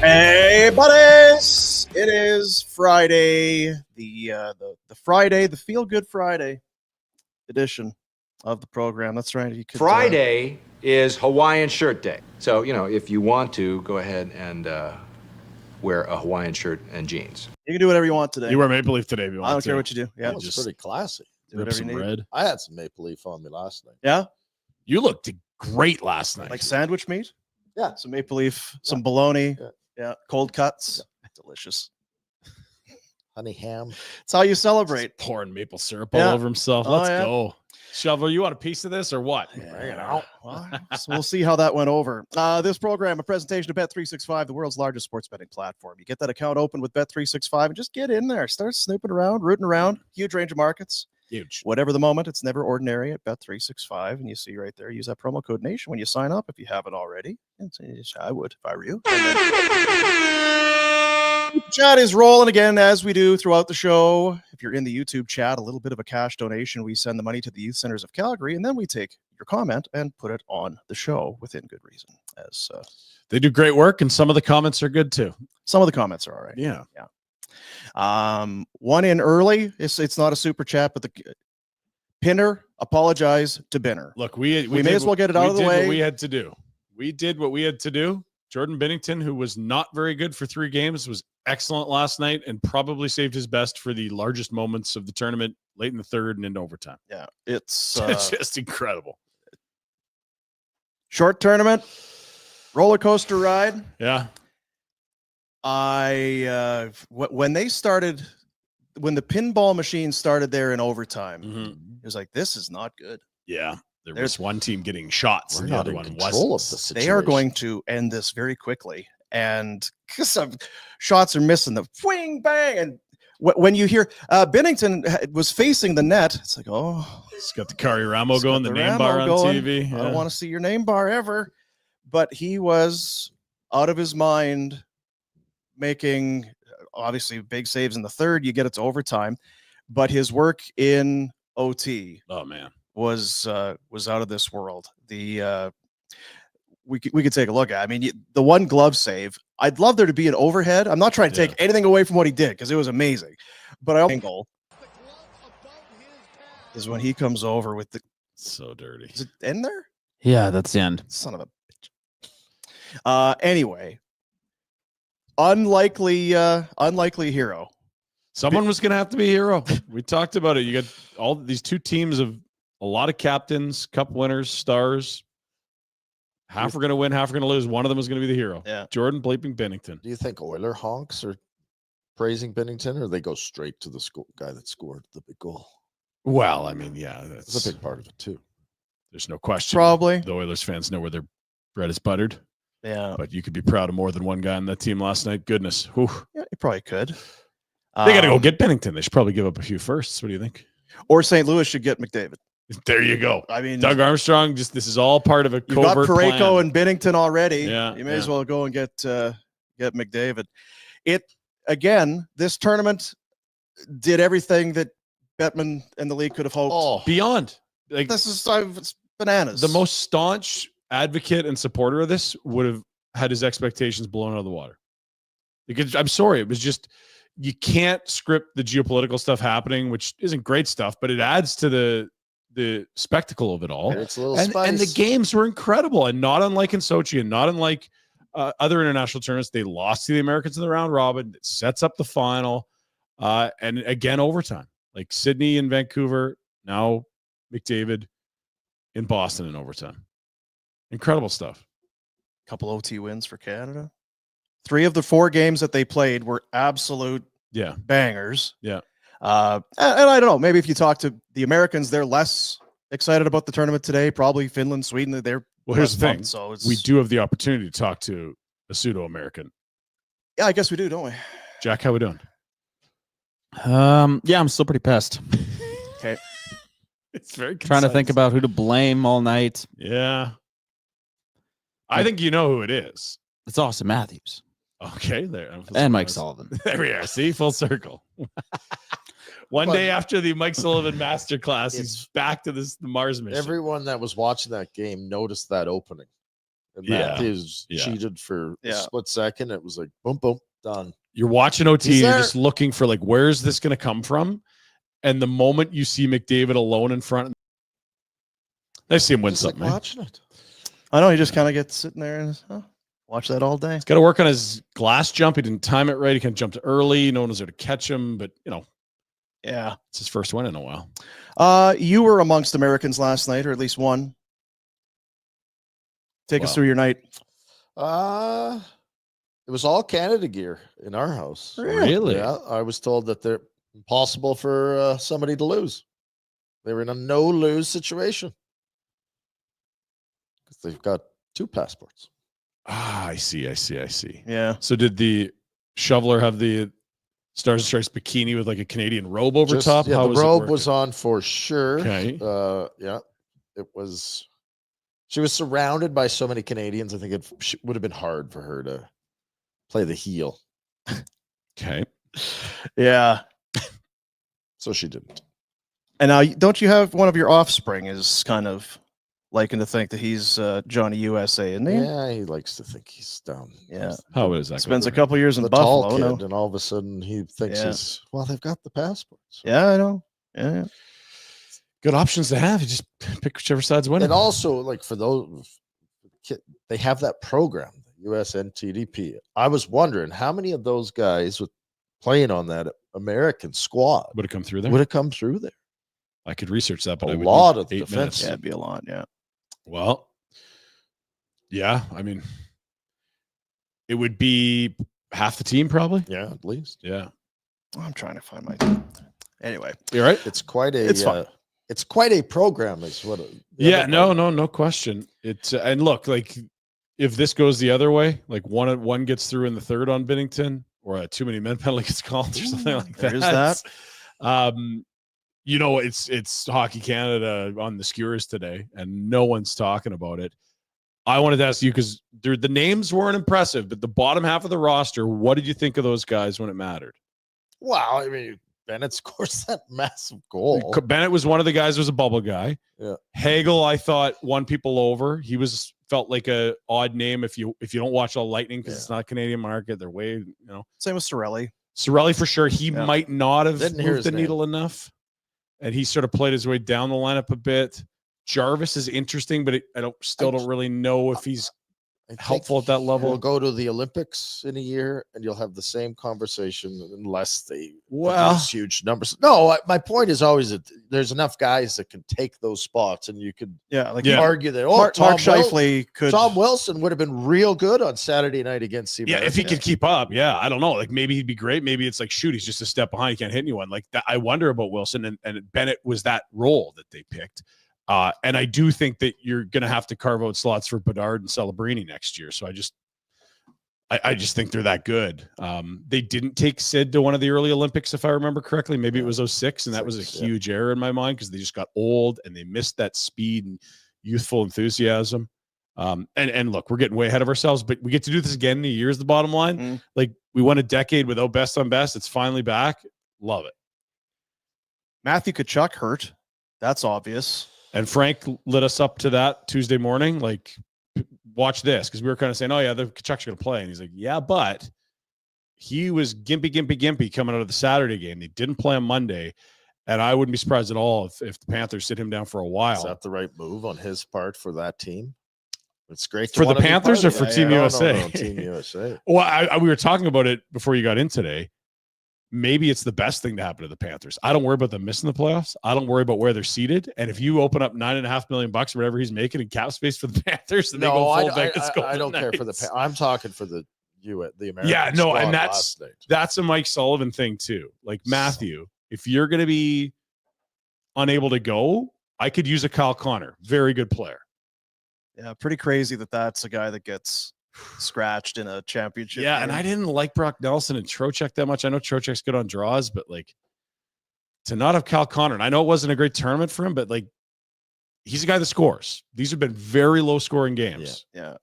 Hey, buddies! It is Friday, the Friday, the Feel Good Friday edition of the program. That's right. You could, Friday is Hawaiian Shirt Day. So, if you want to, go ahead and wear a Hawaiian shirt and jeans. You can do whatever you want today. You wear Maple Leaf today if you want I don't to. care what you do. Yeah, It's pretty classy. do Rip whatever some you need. red. I had some Maple Leaf on me last night. Yeah, You looked great last night. like sandwich meat. Yeah. Some maple leaf, some bologna. Yeah. Yeah, cold cuts. Delicious. Honey ham. It's how you celebrate. Just pouring maple syrup Yeah. all over himself. Oh, Let's yeah. go. Shovel, you want a piece of this or what? Well, so we'll see how that went over. This program, a presentation of Bet365, the world's largest sports betting platform. You get that account open with Bet365 and just get in there. Start snooping around, rooting around. Huge range of markets. Huge. Whatever the moment, it's never ordinary at Bet365. And you see right there, use that promo code NATION when you sign up if you haven't already. I would if I were you. Chat is rolling again as we do throughout the show. If you're in the YouTube chat, a little bit of a cash donation. We send the money to the Youth Centers of Calgary, and then we take your comment and put it on the show within good reason. As They do great work, and some of the comments are good too. some of the comments are all right. Yeah. One in early. It's not a super chat, but the Pinder apologize to Binner. Look, we may did as well get it out of the did way. What we had to do. We did what we had to do. Jordan Binnington, who was not very good for 3 games, was excellent last night and probably saved his best for the largest moments of the tournament late in the third and into overtime. Yeah, it's It's just incredible. short tournament, roller coaster ride. Yeah. When they started, when the pinball machine started there in overtime, it was like, this is not good. Yeah. There was one team getting shots We're and the not other in one control wasn't. of the situation. They are going to end this very quickly. And some shots are missing the swing, bang. And when you hear Binnington was facing the net, it's like, oh, It's got the Kari Ramo it's got going, the name Ramo bar on going. TV. I don't want to see your name bar ever. But he was out of his mind, making obviously big saves in the third. You get it to overtime, but his work in OT Oh, man. was out of this world. The we could take a look at. I mean, the one glove save. I'd love there to be an overhead. I'm not trying to take anything away from what he did because it was amazing. But angle is when he comes over with the. So dirty. Is it in there? Yeah, that's the end. Son of a bitch. Anyway, unlikely hero. Someone was going to have to be a hero. We talked about it. You got all these 2 teams of a lot of captains, cup winners, stars. Half are going to win, half are going to lose. One of them is going to be the hero. Yeah. Jordan bleeping Binnington. Do you think Oiler honks are praising Binnington, or they go straight to the guy that scored the big goal? Well, I mean, yeah, That's that's a big part of it too. there's no question. Probably. The Oilers fans know where their bread is buttered, Yeah. but you could be proud of more than one guy on that team last night. Goodness. Whew. Yeah, you probably could. They got to go get Binnington. They should probably give up a few firsts. What do you think? Or St. Louis should get McDavid. There you go. I mean, Doug Armstrong, this is all part of a you got covert Parayko plan. and Binnington already. Yeah, You may as yeah. well go and get McDavid. This tournament did everything that Bettman and the league could have hoped. Oh, Beyond. Like, It's bananas. the most staunch advocate and supporter of this would have had his expectations blown out of the water. Because I'm sorry, it was just, you can't script the geopolitical stuff happening, which isn't great stuff, but it adds to the spectacle of it all. it's a little And the spice. games were incredible, and not unlike in Sochi and not unlike other international tournaments. They lost to the Americans in the round robin. It sets up the final, and again overtime. Like Sydney and Vancouver, now McDavid in Boston in overtime. Incredible stuff. couple OT wins for Canada. 3 of the 4 games that they played were absolute Yeah, bangers. yeah. And I don't know, maybe if you talk to the Americans, they're less excited about the tournament today. Probably Finland, Sweden, they're Well, here's less the thing. pumped, so it's, We do have the opportunity to talk to a pseudo-American. Yeah, I guess we do, don't we? Jack, how we doing? Yeah, I'm still pretty pissed. Okay. It's very Trying to think concise. about who to blame all night. Yeah. I think you know who it is. It's Austin Matthews Okay, there. and Mike Sullivan. There we are. See, full circle. One day after the Mike Sullivan masterclass, he's back to the Mars mission. Everyone that was watching that game noticed that opening. And Yeah. Matthews Yeah. cheated for a Yeah. split second. It was like boom, boom, done. You're watching OT, He's you're there. just looking for like, where's this going to come from? And the moment you see McDavid alone in front, I see him win Just something. like Man. watching it. I know he just kind of gets sitting there and watch that all day. He's got to work on his glass jump. He didn't time it right. He kind of jumped early. No one was there to catch him, but Yeah. it's his first win in a while. You were amongst Americans last night, or at least one. Take us Wow. through your night. It was all Canada gear in our house. Really? Yeah, I was told that they're impossible for somebody to lose. They were in a no-lose situation because they've got 2 passports. I see. Yeah. So did the shoveler have the Stars and Stripes bikini with like a Canadian robe over Just- top? Yeah, How the was it robe working? was on for sure. Okay. Yeah, it was. She was surrounded by so many Canadians. I think it would have been hard for her to play the heel, Okay. Yeah. so she didn't. And now, don't you have one of your offspring is kind of liking to think that he's Johnny USA, isn't he? Yeah, he likes to think he's down. Yeah. How is that? Spends a going? couple years in The tall Buffalo. kid, No. and all of a sudden he thinks Yeah. he's they've got the passports. Yeah, I know. Yeah. Good options to have. You just pick whichever side's winning. And also, like for those, they have that program, USNTDP. I was wondering how many of those guys with playing on that American squad Would have come through there. would have come through there. I could research that, but A I would lot need of the 8 defense. minutes. Yeah, it'd be a lot. Yeah. Well, yeah. I mean, it would be half the team probably. Yeah, at least Yeah. I'm trying to find my. Anyway. You're right. it's quite a. It's fun. It's quite a program. Is what. Yeah. No question. It's and look, like if this goes the other way, like one gets through in the third on Binnington, or a too many men penalty gets called, or something like that. There is that. It's Hockey Canada on the skewers today, and no one's talking about it. I wanted to ask you because the names weren't impressive, but the bottom half of the roster, what did you think of those guys when it mattered? Wow, I mean, Bennett scores that massive goal. Bennett was one of the guys who was a bubble guy. Yeah. Hagel, I thought, won people over. He felt like a odd name if you don't watch all Lightning because it's not a Canadian market. They're way, Same with Seravalli. Seravalli for sure. He might not have Didn't hear moved his the name. needle enough. And he sort of played his way down the lineup a bit. Jarvis is interesting, but I don't really know if he's I think helpful at that level. We'll go to the Olympics in a year, and you'll have the same conversation unless they Well- produce huge numbers. No, my point is always that there's enough guys that can take those spots, and you could Yeah. Like Yeah. argue that. Mark Tom Scheifele could. Tom Wilson would have been real good on Saturday night against Seabrook. Yeah, if he could keep up, yeah, I don't know. Like maybe he'd be great. Maybe it's like, shoot, he's just a step behind. He can't hit anyone. Like that. I wonder about Wilson and Bennett was that role that they picked. And I do think that you're going to have to carve out slots for Bedard and Celebrini next year. So I just think they're that good. They didn't take Sid to one of the early Olympics, if I remember correctly. Maybe it was 06, and that was a huge error in my mind because they just got old and they missed that speed and youthful enthusiasm. And look, we're getting way ahead of ourselves, but we get to do this again in a year is the bottom line. Mm. Like we went a decade without best on best. It's finally back. Love it. Matthew Tkachuk hurt. That's obvious. And Frank lit us up to that Tuesday morning. Like, watch this. Because we were kind of saying, oh, yeah, the Kachuk's going to play. And he's like, yeah, but he was gimpy coming out of the Saturday game. They didn't play on Monday. And I wouldn't be surprised at all if the Panthers sit him down for a while. Is that the right move on his part for that team? It's great to For the wanna be Panthers part or of for it. Team No, USA? No, Team USA. Well, we were talking about it before you got in today. Maybe it's the best thing to happen to the Panthers. I don't worry about them missing the playoffs. I don't worry about where they're seated. And if you open up $9.5 million or whatever he's making in cap space for the Panthers, then they go full Vegas Golden I don't care for the. Knights. I'm talking for the American. Yeah, no, squad and last night. that's a Mike Sullivan thing too. Like Matthew, if you're going to be unable to go, I could use a Kyle Connor. Very good player. Yeah, pretty crazy that that's a guy that gets scratched in a championship. Yeah, game. and I didn't like Brock Nelson and Trocheck that much. I know Trocheck's good on draws, but like to not have Kyle Connor, and I know it wasn't a great tournament for him, but like he's a guy that scores. These have been very low scoring games. Yeah.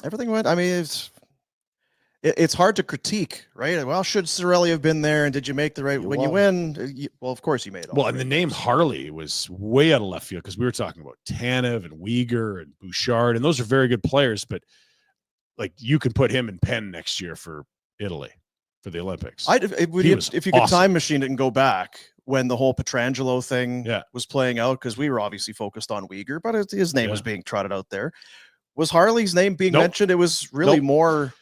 Everything went. I mean, it's hard to critique, right? Well, should Seravalli have been there? And did you make the right? When you win, well, of course you made. Well, and the name Harley was way out of left field because we were talking about Tanev and Uyghur and Bouchard, and those are very good players. But like, you can put him in pen next year for Italy for the Olympics. If you could time machine it and go back when the whole Pietrangelo thing was playing out, because we were obviously focused on Uyghur, but his name was being trotted out there. Was Harley's name being mentioned? It was really more.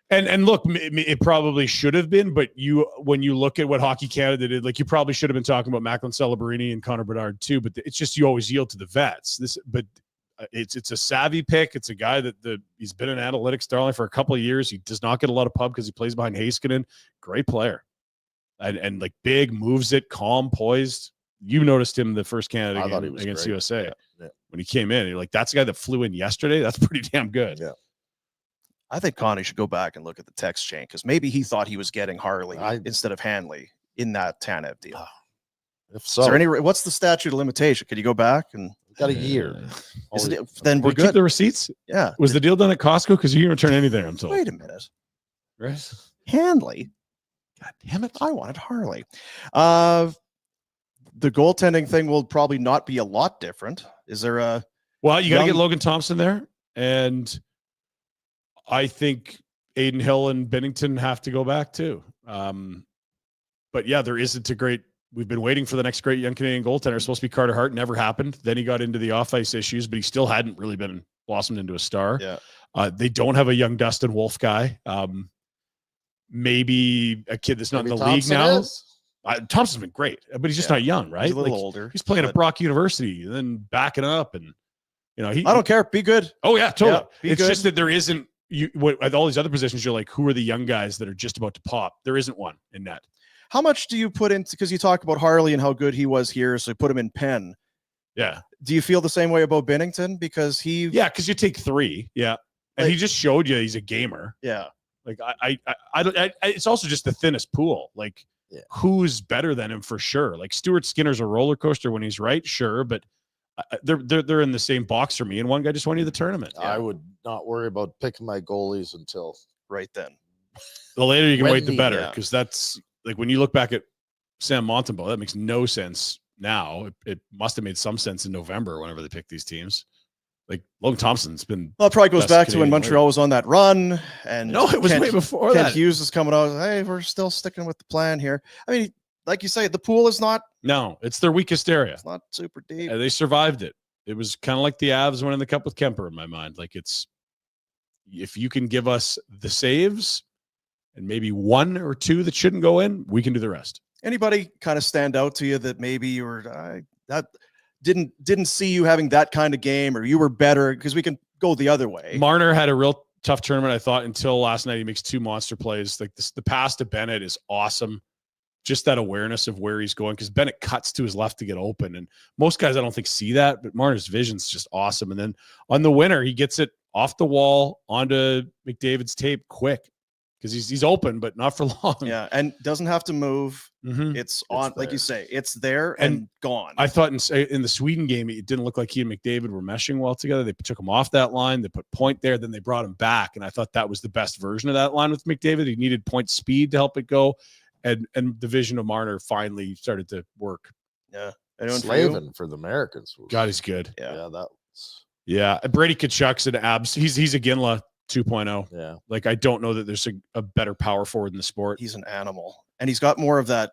And look, it probably should have been, but when you look at what Hockey Canada did, like, you probably should have been talking about Macklin Celebrini and Connor Bedard too. But it's just, you always yield to the vets. It's a savvy pick. It's a guy that he's been an analytics darling for a couple of years. He does not get a lot of pub because he plays behind Heiskanen. Great player, and like, big, moves it, calm, poised. You noticed him the first Canada game against great. USA when he came in. You're like, that's the guy that flew in yesterday. That's pretty damn good. Yeah. I think Connie should go back and look at the text chain, because maybe he thought he was getting Harley instead of Hanley in that Tanev deal. If so, is there what's the statute of limitation? Could you go back and got a year? Then we're good. Keep the receipts. Yeah. Was the deal done at Costco? Because you didn't return anything, I'm told. Wait a minute. Right. Hanley. God damn it. I wanted Harley. The goaltending thing will probably not be a lot different. Is there a? Well, you got to get Logan Thompson there, and I think Aiden Hill and Binnington have to go back too. But yeah, there isn't a great. We've been waiting for the next great young Canadian goaltender. It's supposed to be Carter Hart. Never happened. Then he got into the off-ice issues, but he still hadn't really been blossomed into a star. Yeah. They don't have a young Dustin Wolf guy. Maybe a kid that's not in the league now. Thompson's been great, but he's just not young, right? He's a little older. He's playing at Brock University and then backing up, and I don't care. Be good. Oh yeah, totally. Yeah, it's just that there isn't. With all these other positions, you're like, who are the young guys that are just about to pop? There isn't one in net. How much do you put into, because you talk about Harley and how good he was here, so you put him in pen. Yeah. Do you feel the same way about Binnington? Because because you take 3. Yeah. And he just showed you he's a gamer. Yeah. Like, I it's also just the thinnest pool. Like, who's better than him for sure? Like, Stuart Skinner's a roller coaster when he's right, sure, but they're in the same box for me, and one guy just won you the tournament. I would not worry about picking my goalies until right then. The later you can wait, the better, because that's like, when you look back at Sam Montembeau, that makes no sense now. It must have made some sense in November whenever they picked these teams. Like, Logan Thompson's been. Well, it probably goes back to when Montreal was on that run, and no, it was way before that. Kent Hughes is coming out. Hey, we're still sticking with the plan here. I mean, like you say, the pool is not. No, it's their weakest area. It's not super deep. They survived it. It was kind of like the Avs winning the cup with Kemper in my mind. Like, it's, if you can give us the saves and maybe 1 or 2 that shouldn't go in, we can do the rest. Anybody kind of stand out to you that maybe you were that didn't see you having that kind of game, or you were better? Because we can go the other way. Marner had a real tough tournament, I thought, until last night. He makes 2 monster plays. Like, the pass to Bennett is awesome. Just that awareness of where he's going, because Bennett cuts to his left to get open, and most guys I don't think see that, but Marner's vision's just awesome. And then on the winner, he gets it off the wall onto McDavid's tape quick, because he's open, but not for long. Yeah, and doesn't have to move. Mm-hmm. It's on, like you say, it's there and gone. I thought in the Sweden game, it didn't look like he and McDavid were meshing well together. They took him off that line. They put Point there. Then they brought him back, and I thought that was the best version of that line with McDavid. He needed Point speed to help it go. And the vision of Marner finally started to work. Yeah. Slavin for the Americans. God, he's good. Yeah, that was. Yeah. Brady Tkachuk's an abs. He's a Ginla 2.0. Yeah. Like, I don't know that there's a better power forward in the sport. He's an animal. And he's got more of that,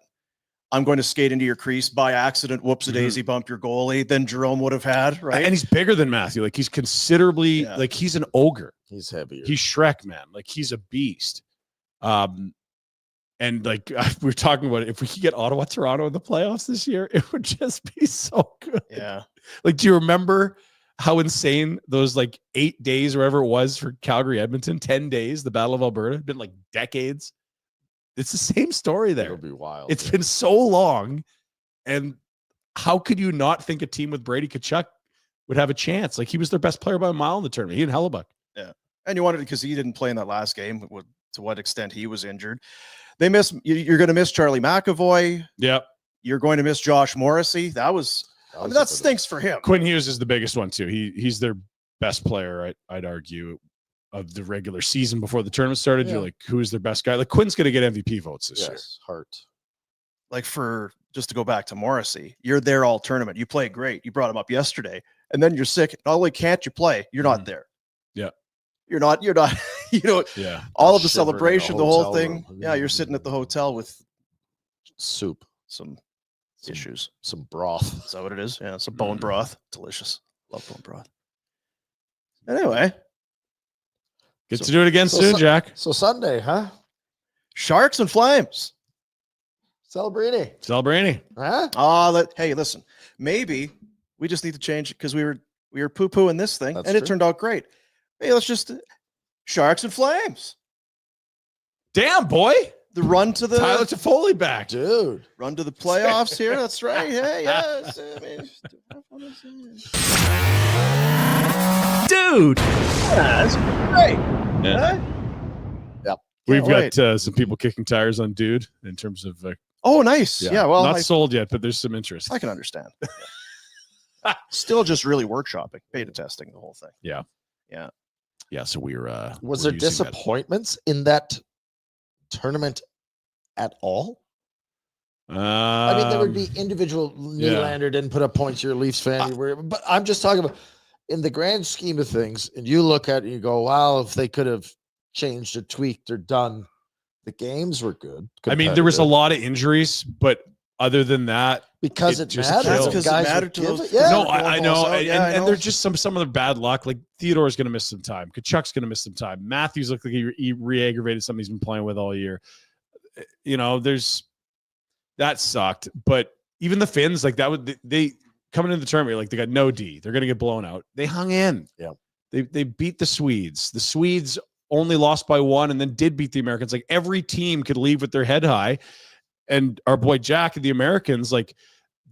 I'm going to skate into your crease by accident, whoops-a-daisy, bump your goalie, than Jerome would have had, right? And he's bigger than Matthew. Like, he's considerably, like, he's an ogre. He's heavier. He's Shrek, man. Like, he's a beast. And like, we're talking about it, if we could get Ottawa, Toronto in the playoffs this year, it would just be so good. Yeah. Like, do you remember how insane those like 8 days or whatever it was for Calgary, Edmonton, 10 days, the Battle of Alberta? It'd been like decades. It's the same story there. It'll be wild. It's been so long. And how could you not think a team with Brady Tkachuk would have a chance? Like, he was their best player by a mile in the tournament. He and Hellebuck. Yeah. And you wanted, because he didn't play in that last game, to what extent he was injured. You're going to miss Charlie McAvoy. Yep. You're going to miss Josh Morrissey. That stinks for him. Quinn Hughes is the biggest one too. He's their best player, I'd argue. of the regular season before the tournament started. Yeah. You're like, who's their best guy? Like Quinn's going to get MVP votes this year. Yes, Hart. Like for just to go back to Morrissey, you're there all tournament. You play great. You brought him up yesterday, and then you're sick. Not only can't you play, you're not there. Yeah. You're not, you know, Yeah. all of the Shivering in a celebration, the whole hotel thing. room. Yeah. You're sitting at the hotel with Soup. some issues. Some broth. Is that what it is? Yeah. It's a bone broth. Delicious. Love bone broth. Anyway, Get to do it again so soon, Su- Jack. So Sunday, huh? Sharks and Flames. Celebrini. Celebrini. Huh? Hey, listen, maybe we just need to change it because we were poo-pooing this thing That's and it true. turned out great. Hey, let's just Sharks and Flames. Damn, boy. The run to the Tyler Toffoli back. Dude. run to the playoffs here. That's right. Hey, yes. Dude. That's great. Yeah. Huh? We've wait. got some people kicking tires on Dude in terms of Oh, nice. Yeah. Well, not sold yet, but there's some interest. I can understand. Still just really workshopping, beta testing the whole thing. Yeah. So we're Was we're there using that. disappointments in that tournament at all? I mean, there would be individual Nylander didn't put up points. You're a Leafs fan, but I'm just talking about in the grand scheme of things. And you look at it and you go, "Wow, if they could have changed or tweaked or done, the games were good." I mean, there was a competitive. lot of injuries, but other than that, because it it just matters. killed. That's The because it guys mattered would to give those. it. Yeah. no, Everyone I know, falls out. and, Yeah, I and know. there's just some of the bad luck. Like Theodore's going to miss some time. Kachuk's going to miss some time. Matthews looked like he re-aggravated something he's been playing with all year. That sucked. But even the Finns, like that would they coming into the tournament, like they got no D. They're going to get blown out. They hung in. Yeah. They beat the Swedes. The Swedes only lost by 1 and then did beat the Americans. Like every team could leave with their head high. And our boy Jack and the Americans, like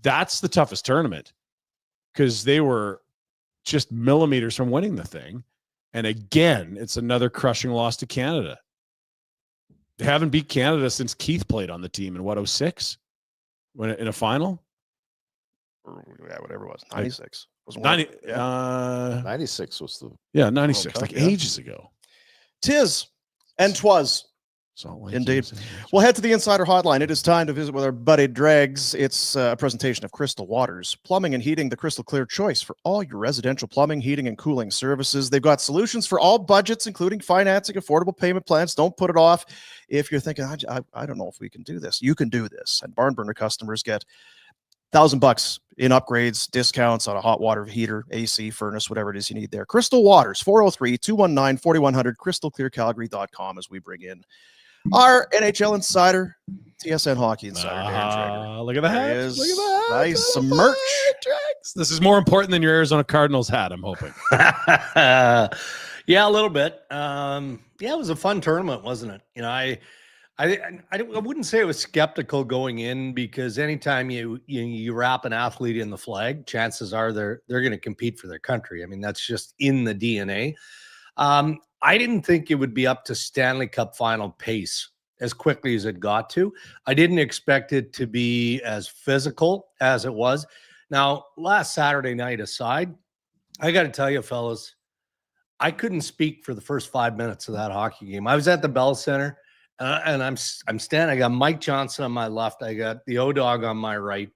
that's the toughest tournament because they were just millimeters from winning the thing. And again, it's another crushing loss to Canada. They haven't beat Canada since Keith played on the team in 06 when in a final. Yeah, whatever it was. 96. Wasn't 90, yeah. 96 was the 96, Cup, like yeah. ages ago. Tis and twas. Salt Lake, Indeed. USA. We'll head to the Insider Hotline. It is time to visit with our buddy Dregs. It's a presentation of Crystal Waters, plumbing and heating, the crystal clear choice for all your residential plumbing, heating, and cooling services. They've got solutions for all budgets, including financing, affordable payment plans. Don't put it off. If you're thinking, I don't know if we can do this, you can do this. And barn burner customers get $1,000 in upgrades, discounts on a hot water heater, AC, furnace, whatever it is you need there. Crystal Waters, 403-219-4100, crystalclearcalgary.com as we bring in our NHL insider, TSN Hockey Insider, Darren Dreger. Look at the There he hat. is. Look at the hat. Nice. Some merch. This is more important than your Arizona Cardinals hat, I'm hoping. Yeah, a little bit. Yeah, it was a fun tournament, wasn't it? You know, I wouldn't say I was skeptical going in because anytime you wrap an athlete in the flag, chances are they're going to compete for their country. I mean, that's just in the DNA. I didn't think it would be up to Stanley Cup final pace as quickly as it got to. I didn't expect it to be as physical as it was. Now, last Saturday night aside, I got to tell you, fellas, I couldn't speak for the first 5 minutes of that hockey game. I was at the Bell Center, and I'm standing. I got Mike Johnson on my left. I got the O-Dog on my right.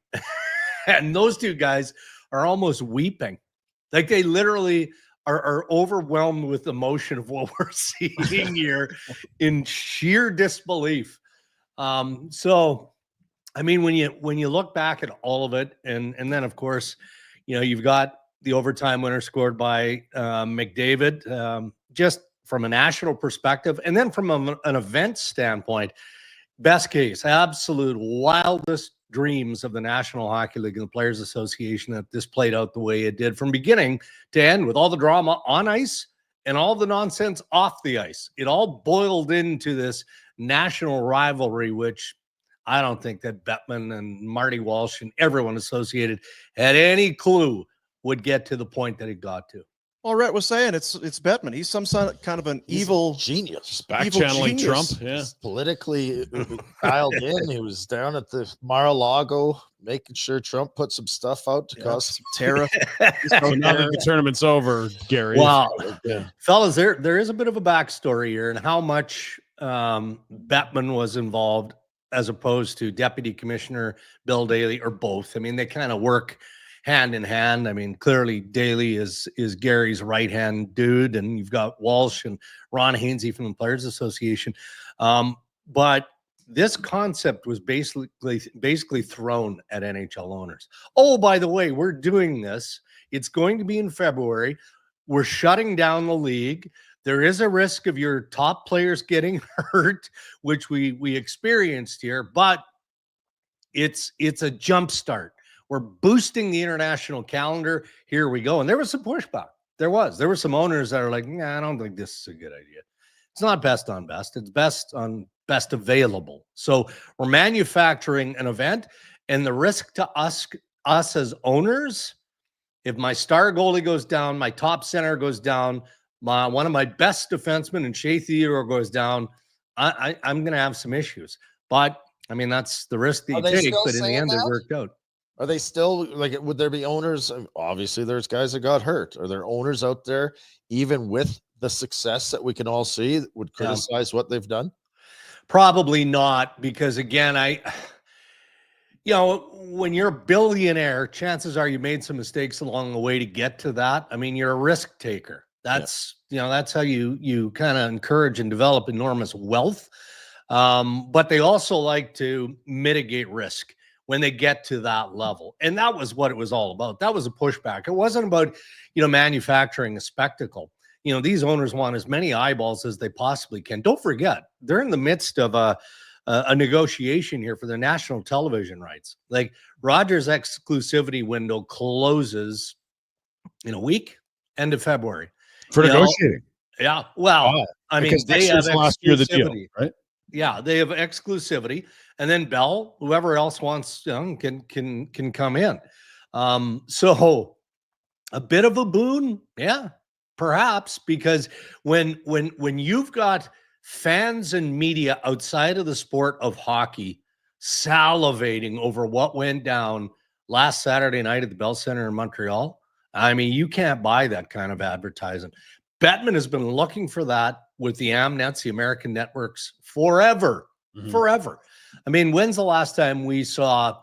And those two guys are almost weeping. Like they literally are overwhelmed with emotion of what we're seeing here in sheer disbelief. So, I mean, when you look back at all of it, and then of course, you know, you've got the overtime winner scored by McDavid, just from a national perspective, and then from an event standpoint, best case, absolute wildest dreams of the National Hockey League and the Players Association that this played out the way it did from beginning to end with all the drama on ice and all the nonsense off the ice. It all boiled into this national rivalry, which I don't think that Bettman and Marty Walsh and everyone associated had any clue would get to the point that it got to. Well, Rhett was saying it's Bettman. He's some kind of an He's evil genius. Back Evil channeling genius. Trump. Yeah. He's politically dialed in. He was down at the Mar-a-Lago making sure Trump put some stuff out to cause tariff. So now that the tournament's over, Gary. Wow. Yeah. Fellas, there is a bit of a backstory here and how much Bettman was involved as opposed to Deputy Commissioner Bill Daley, or both. I mean, they kind of work hand in hand. I mean, clearly Daley is Gary's right-hand dude, and you've got Walsh and Ron Hainsey from the Players Association. But this concept was basically thrown at NHL owners. Oh, by the way, we're doing this. It's going to be in February. We're shutting down the league. There is a risk of your top players getting hurt, which we experienced here, but it's a jump start. We're boosting the international calendar. Here we go. And there was some pushback. There were some owners that are like, nah, I don't think this is a good idea. It's not best on best. It's best on best available. So we're manufacturing an event, and the risk to us as owners, if my star goalie goes down, my top center goes down, one of my best defensemen in Shea Theodore goes down, I'm going to have some issues. But I mean, that's the risk that you take. But in the end, it worked out. Are they still like? Would there be owners? Obviously, there's guys that got hurt. Are there owners out there, even with the success that we can all see, that would criticize what they've done? Probably not, because again, when you're a billionaire, chances are you made some mistakes along the way to get to that. I mean, you're a risk taker. That's that's how you kind of encourage and develop enormous wealth. But they also like to mitigate risk when they get to that level. And that was what it was all about. That was a pushback. It wasn't about, manufacturing a spectacle. These owners want as many eyeballs as they possibly can. Don't forget, they're in the midst of a negotiation here for their national television rights. Like, Rogers' exclusivity window closes in a week, end of February. For negotiating. Yeah. Well, I mean, they have last year the deal, exclusivity, right? Yeah, they have exclusivity, and then Bell, whoever else wants, can come in. So a bit of a boon, yeah, perhaps, because when you've got fans and media outside of the sport of hockey salivating over what went down last Saturday night at the Bell Center in Montreal, I mean, you can't buy that kind of advertising. Bettman has been looking for that with the Amnets, the American networks, forever. I mean, when's the last time we saw,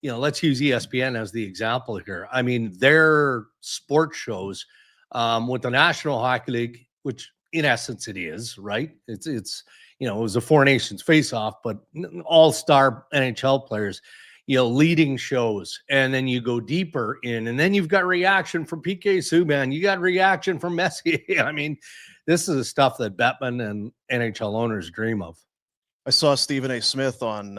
let's use ESPN as the example here. I mean, their sports shows with the National Hockey League, which in essence it is, right? It's it was a Four Nations Faceoff, but all-star NHL players, leading shows. And then you go deeper in, and then you've got reaction from PK Subban. You got reaction from Messi. I mean, this is the stuff that Bettman and NHL owners dream of. I saw Stephen A. Smith on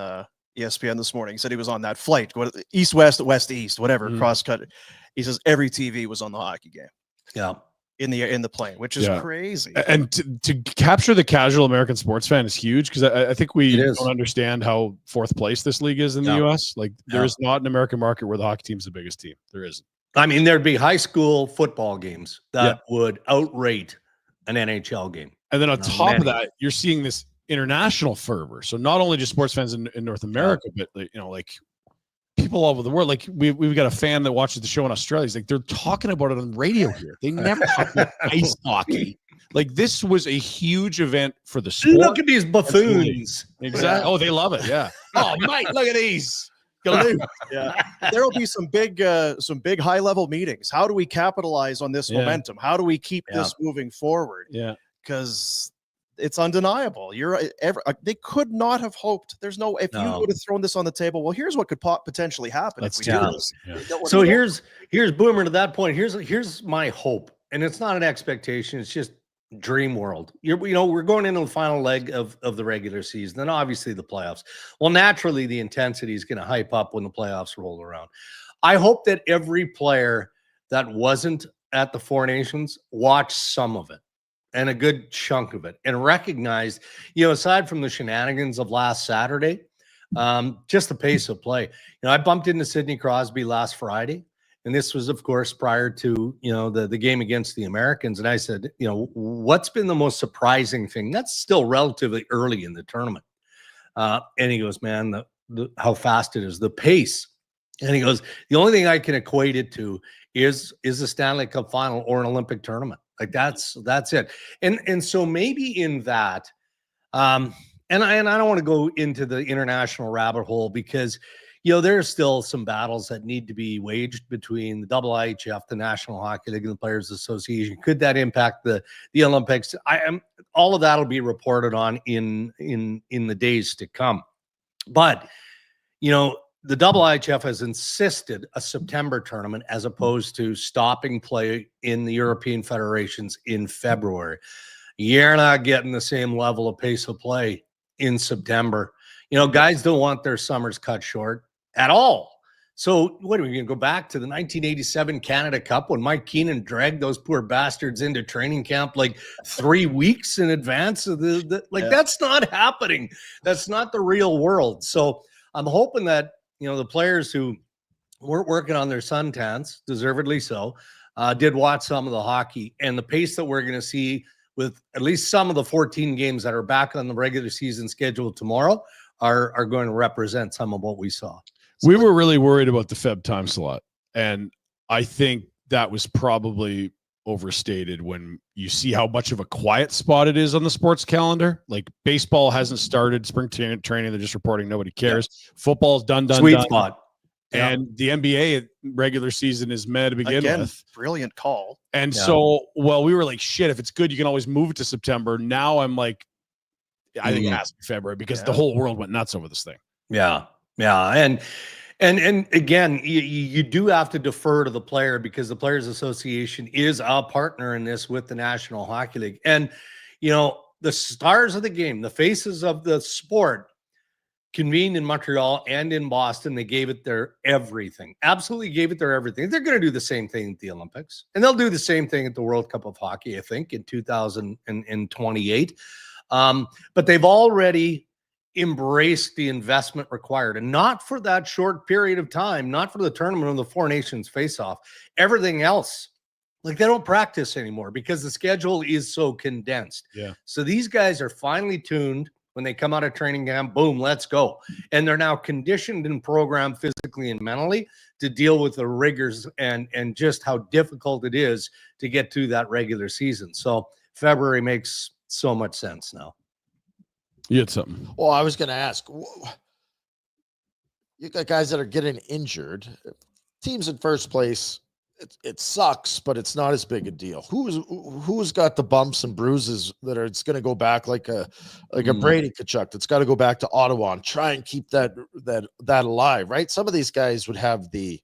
ESPN this morning. He said he was on that flight, east-west, west-east, whatever, cross-cut. He says every TV was on the hockey game. Yeah. In the plane, which is crazy. And to capture the casual American sports fan is huge, because I think we don't understand how fourth place this league is in the U.S. Like, there is not an American market where the hockey team's the biggest team. There isn't. I mean, there'd be high school football games that would outrate an NHL game. And then on top of that, you're seeing this international fervor. So not only just sports fans in North America, but like people all over the world. Like, we've got a fan that watches the show in Australia. He's like, they're talking about it on radio here. They never talk about ice hockey. Like, this was a huge event for the sport. Look at these buffoons. Exactly. Oh, they love it. Yeah. Oh, mate, look at these. Yeah. There will be some big high level meetings. How do we capitalize on this momentum? How do we keep this moving forward? Yeah. Because it's undeniable. They could not have hoped. If you would have thrown this on the table, well, here's what could potentially happen if we do this. Yeah. So here's Boomer, to that point. Here's my hope, and it's not an expectation. It's just dream world. We're going into the final leg of the regular season, then obviously the playoffs. Well, naturally the intensity is going to hype up when the playoffs roll around. I hope that every player that wasn't at the Four Nations watched some of it, and a good chunk of it, and recognized, aside from the shenanigans of last Saturday, just the pace of play. I bumped into Sidney Crosby last Friday, And this was, of course, prior to, the game against the Americans. And I said, what's been the most surprising thing? That's still relatively early in the tournament. And he goes, man, how fast it is, the pace. And he goes, the only thing I can equate it to is a Stanley Cup final or an Olympic tournament. Like that's it. And so maybe in that, and I don't want to go into the international rabbit hole because, there's still some battles that need to be waged between the IIHF, the National Hockey League, and the Players Association. Could that impact the Olympics? All of that will be reported on in the days to come. But, the IIHF has insisted a September tournament as opposed to stopping play in the European federations in February. You're not getting the same level of pace of play in September. Guys don't want their summers cut short at all. So what are we going to go back to the 1987 Canada Cup when Mike Keenan dragged those poor bastards into training camp like 3 weeks in advance of That's not happening. That's not the real world. So I'm hoping that, the players who weren't working on their suntans, deservedly so, did watch some of the hockey, and the pace that we're going to see with at least some of the 14 games that are back on the regular season schedule tomorrow are going to represent some of what we saw. We were really worried about the Feb time slot, and I think that was probably overstated when you see how much of a quiet spot it is on the sports calendar. Like baseball hasn't started spring training; they're just reporting nobody cares. Yeah. Football's done. Sweet spot. And the NBA regular season is meh to begin with. Brilliant call. And so, we were like, shit, if it's good, you can always move it to September. Now I'm like, I think it has to be February because the whole world went nuts over this thing. Yeah. Yeah. And again, you do have to defer to the player because the Players Association is a partner in this with the National Hockey League. And, the stars of the game, the faces of the sport, convened in Montreal and in Boston. They gave it their everything. Absolutely gave it their everything. They're going to do the same thing at the Olympics. And they'll do the same thing at the World Cup of Hockey, I think, in 2028. But they've already embraced the investment required, and not for that short period of time, not for the tournament of the Four Nations Faceoff. Everything else, like they don't practice anymore because the schedule is so condensed. Yeah. So these guys are finely tuned. When they come out of training camp, boom, let's go. And they're now conditioned and programmed physically and mentally to deal with the rigors and just how difficult it is to get to that regular season. So February makes so much sense now. You had something. Well, I was going to ask, you got guys that are getting injured. Teams in first place, it sucks, but it's not as big a deal. Who's got the bumps and bruises that are? It's going to go back like a Brady Tkachuk. That's got to go back to Ottawa and try and keep that alive, right? Some of these guys would have I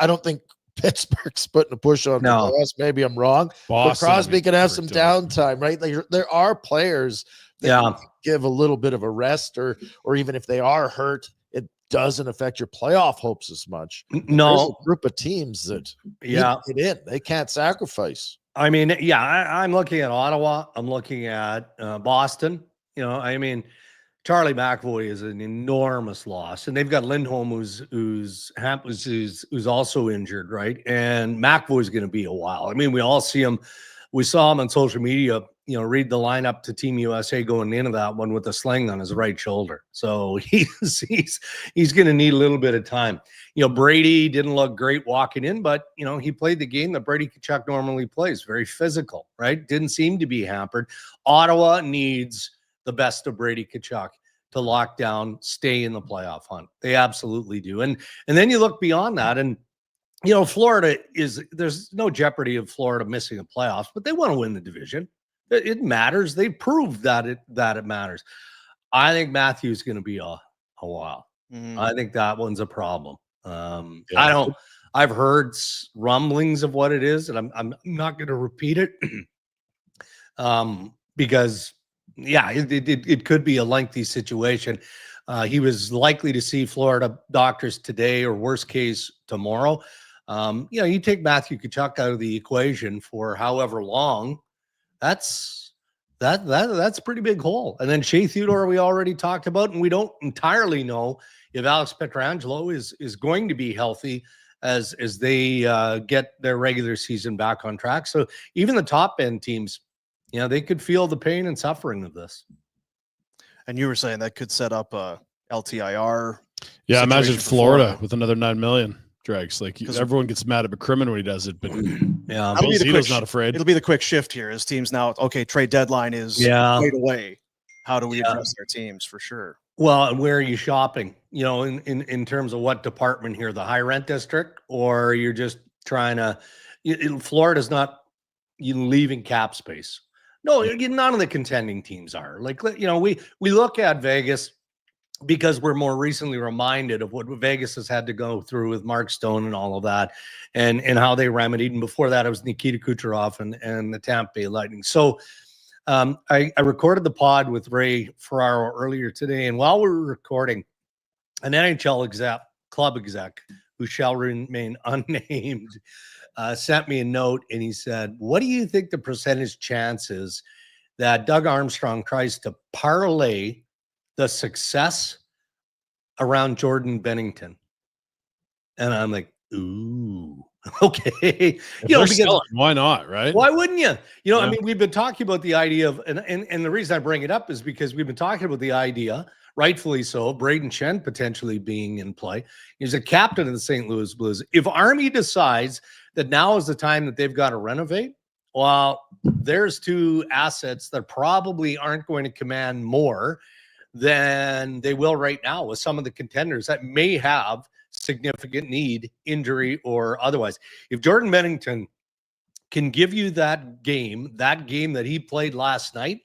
don't think Pittsburgh's putting a push on the playoffs. Maybe I'm wrong. Boston, but Crosby can have some downtime, right? Like there are players that give a little bit of a rest, or even if they are hurt, it doesn't affect your playoff hopes as much. No. There's a group of teams that get in. They can't sacrifice. I mean, I'm looking at Ottawa. I'm looking at Boston. Charlie McAvoy is an enormous loss, and they've got Lindholm who's also injured, right? And McAvoy's going to be a while. I mean, we all see him. We saw him on social media. Read the lineup to Team USA going into that one with a sling on his right shoulder. So he's going to need a little bit of time. Brady didn't look great walking in, but he played the game that Brady Tkachuk normally plays, very physical, right? Didn't seem to be hampered. Ottawa needs the best of Brady Tkachuk to lock down, stay in the playoff hunt. They absolutely do. And then you look beyond that, and Florida there's no jeopardy of Florida missing the playoffs, but they want to win the division. It matters. They proved that it matters. I think Matthew's going to be a while. Mm-hmm. I think that one's a problem. I've heard rumblings of what it is, and I'm not going to repeat it because it could be a lengthy situation. He was likely to see Florida doctors today, or worst case tomorrow. You take Matthew Tkachuk out of the equation for however long, that's a pretty big hole. And then Shea Theodore, we already talked about, and we don't entirely know if Alex Pietrangelo is going to be healthy as they get their regular season back on track. So even the top end teams, you know, they could feel the pain and suffering of this. And you were saying that could set up a LTIR. Yeah, imagine situation for Florida with another 9 million dregs. Like 'Cause- everyone gets mad at McCrimmon when he does it, but Yeah. That'll be the quick Zito's not afraid. It'll be the quick shift here as teams now. Okay, trade deadline is right away. How do we address our teams for sure? Well, and where are you shopping? You know, in terms of what department here, the high rent district, or you're just trying to? Florida's not leaving cap space. No, none of the contending teams are. Like, you know, we look at Vegas because we're more recently reminded of what Vegas has had to go through with Mark Stone and all of that, and how they remedied. And before that, it was Nikita Kucherov and the Tampa Bay Lightning. So. I recorded the pod with Ray Ferraro earlier today, and while we were recording, an NHL club exec who shall remain unnamed sent me a note, and he said, "What do you think the percentage chance is that Doug Armstrong tries to parlay the success around Jordan Binnington?" And I'm like, ooh. Okay. Because why not, right? Why wouldn't you? You know, Yeah. I mean, we've been talking about the idea of, and the reason I bring it up is because we've been talking about the idea, rightfully so, Braden Chen potentially being in play. He's a captain of the St. Louis Blues. If Army decides that now is the time that they've got to renovate, well, there's two assets that probably aren't going to command more than they will right now with some of the contenders that may have significant need, injury, or otherwise. If Jordan Binnington can give you that game that he played last night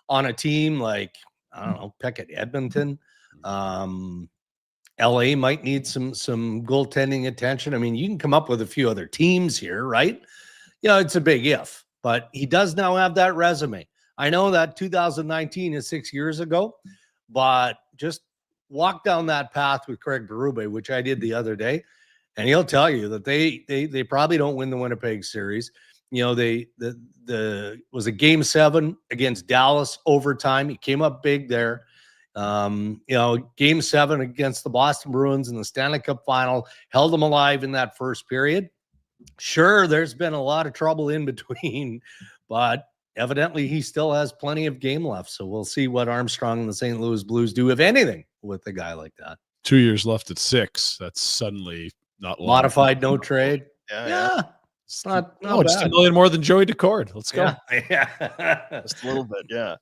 on a team like, I don't know, pick it, Edmonton, LA might need some goaltending attention. I mean, you can come up with a few other teams here, right? You know, it's a big if, but he does now have that resume. I know that 2019 is 6 years ago, but just walk down that path with Craig Berube, which I did the other day, and he'll tell you that they probably don't win the Winnipeg series. You know, the was a game 7 against Dallas overtime. He came up big there. You know, game 7 against the Boston Bruins in the Stanley Cup final, held them alive in that first period. Sure, there's been a lot of trouble in between, but evidently he still has plenty of game left. So we'll see what Armstrong and the St. Louis Blues do, if anything, with a guy like that. 2 years left at 6. That's suddenly not long. Modified, no trade. Yeah. It's not Just bad. $1 million more than Joey Decord. Let's go. Yeah. Just a little bit, yeah.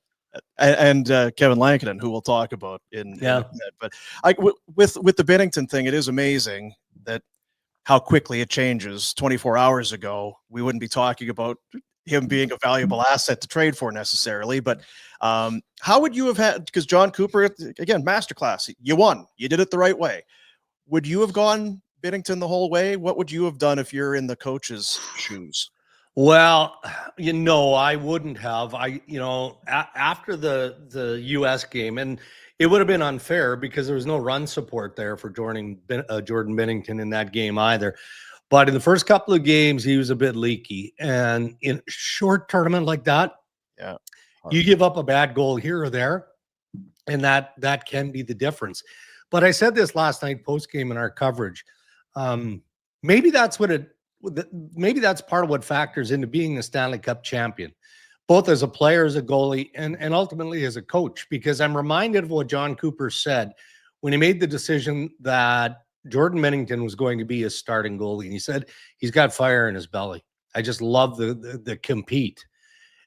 And Kevin Lankinen, who we'll talk about in a minute. But with the Binnington thing, it is amazing that how quickly it changes. 24 hours ago, we wouldn't be talking about him being a valuable asset to trade for necessarily. But how would you have had, because John Cooper, again, masterclass, you won. You did it the right way. Would you have gone Binnington the whole way? What would you have done if you're in the coach's shoes? Well, you know, I wouldn't have. After the U.S. game, and it would have been unfair because there was no run support there for Jordan Binnington in that game either. But in the first couple of games, he was a bit leaky. And in a short tournament like that, yeah, you give up a bad goal here or there, and that can be the difference. But I said this last night post-game in our coverage. Maybe that's maybe that's part of what factors into being the Stanley Cup champion, both as a player, as a goalie, and ultimately as a coach, because I'm reminded of what John Cooper said when he made the decision that Jordan Binnington was going to be his starting goalie. And he said, he's got fire in his belly. I just love the compete.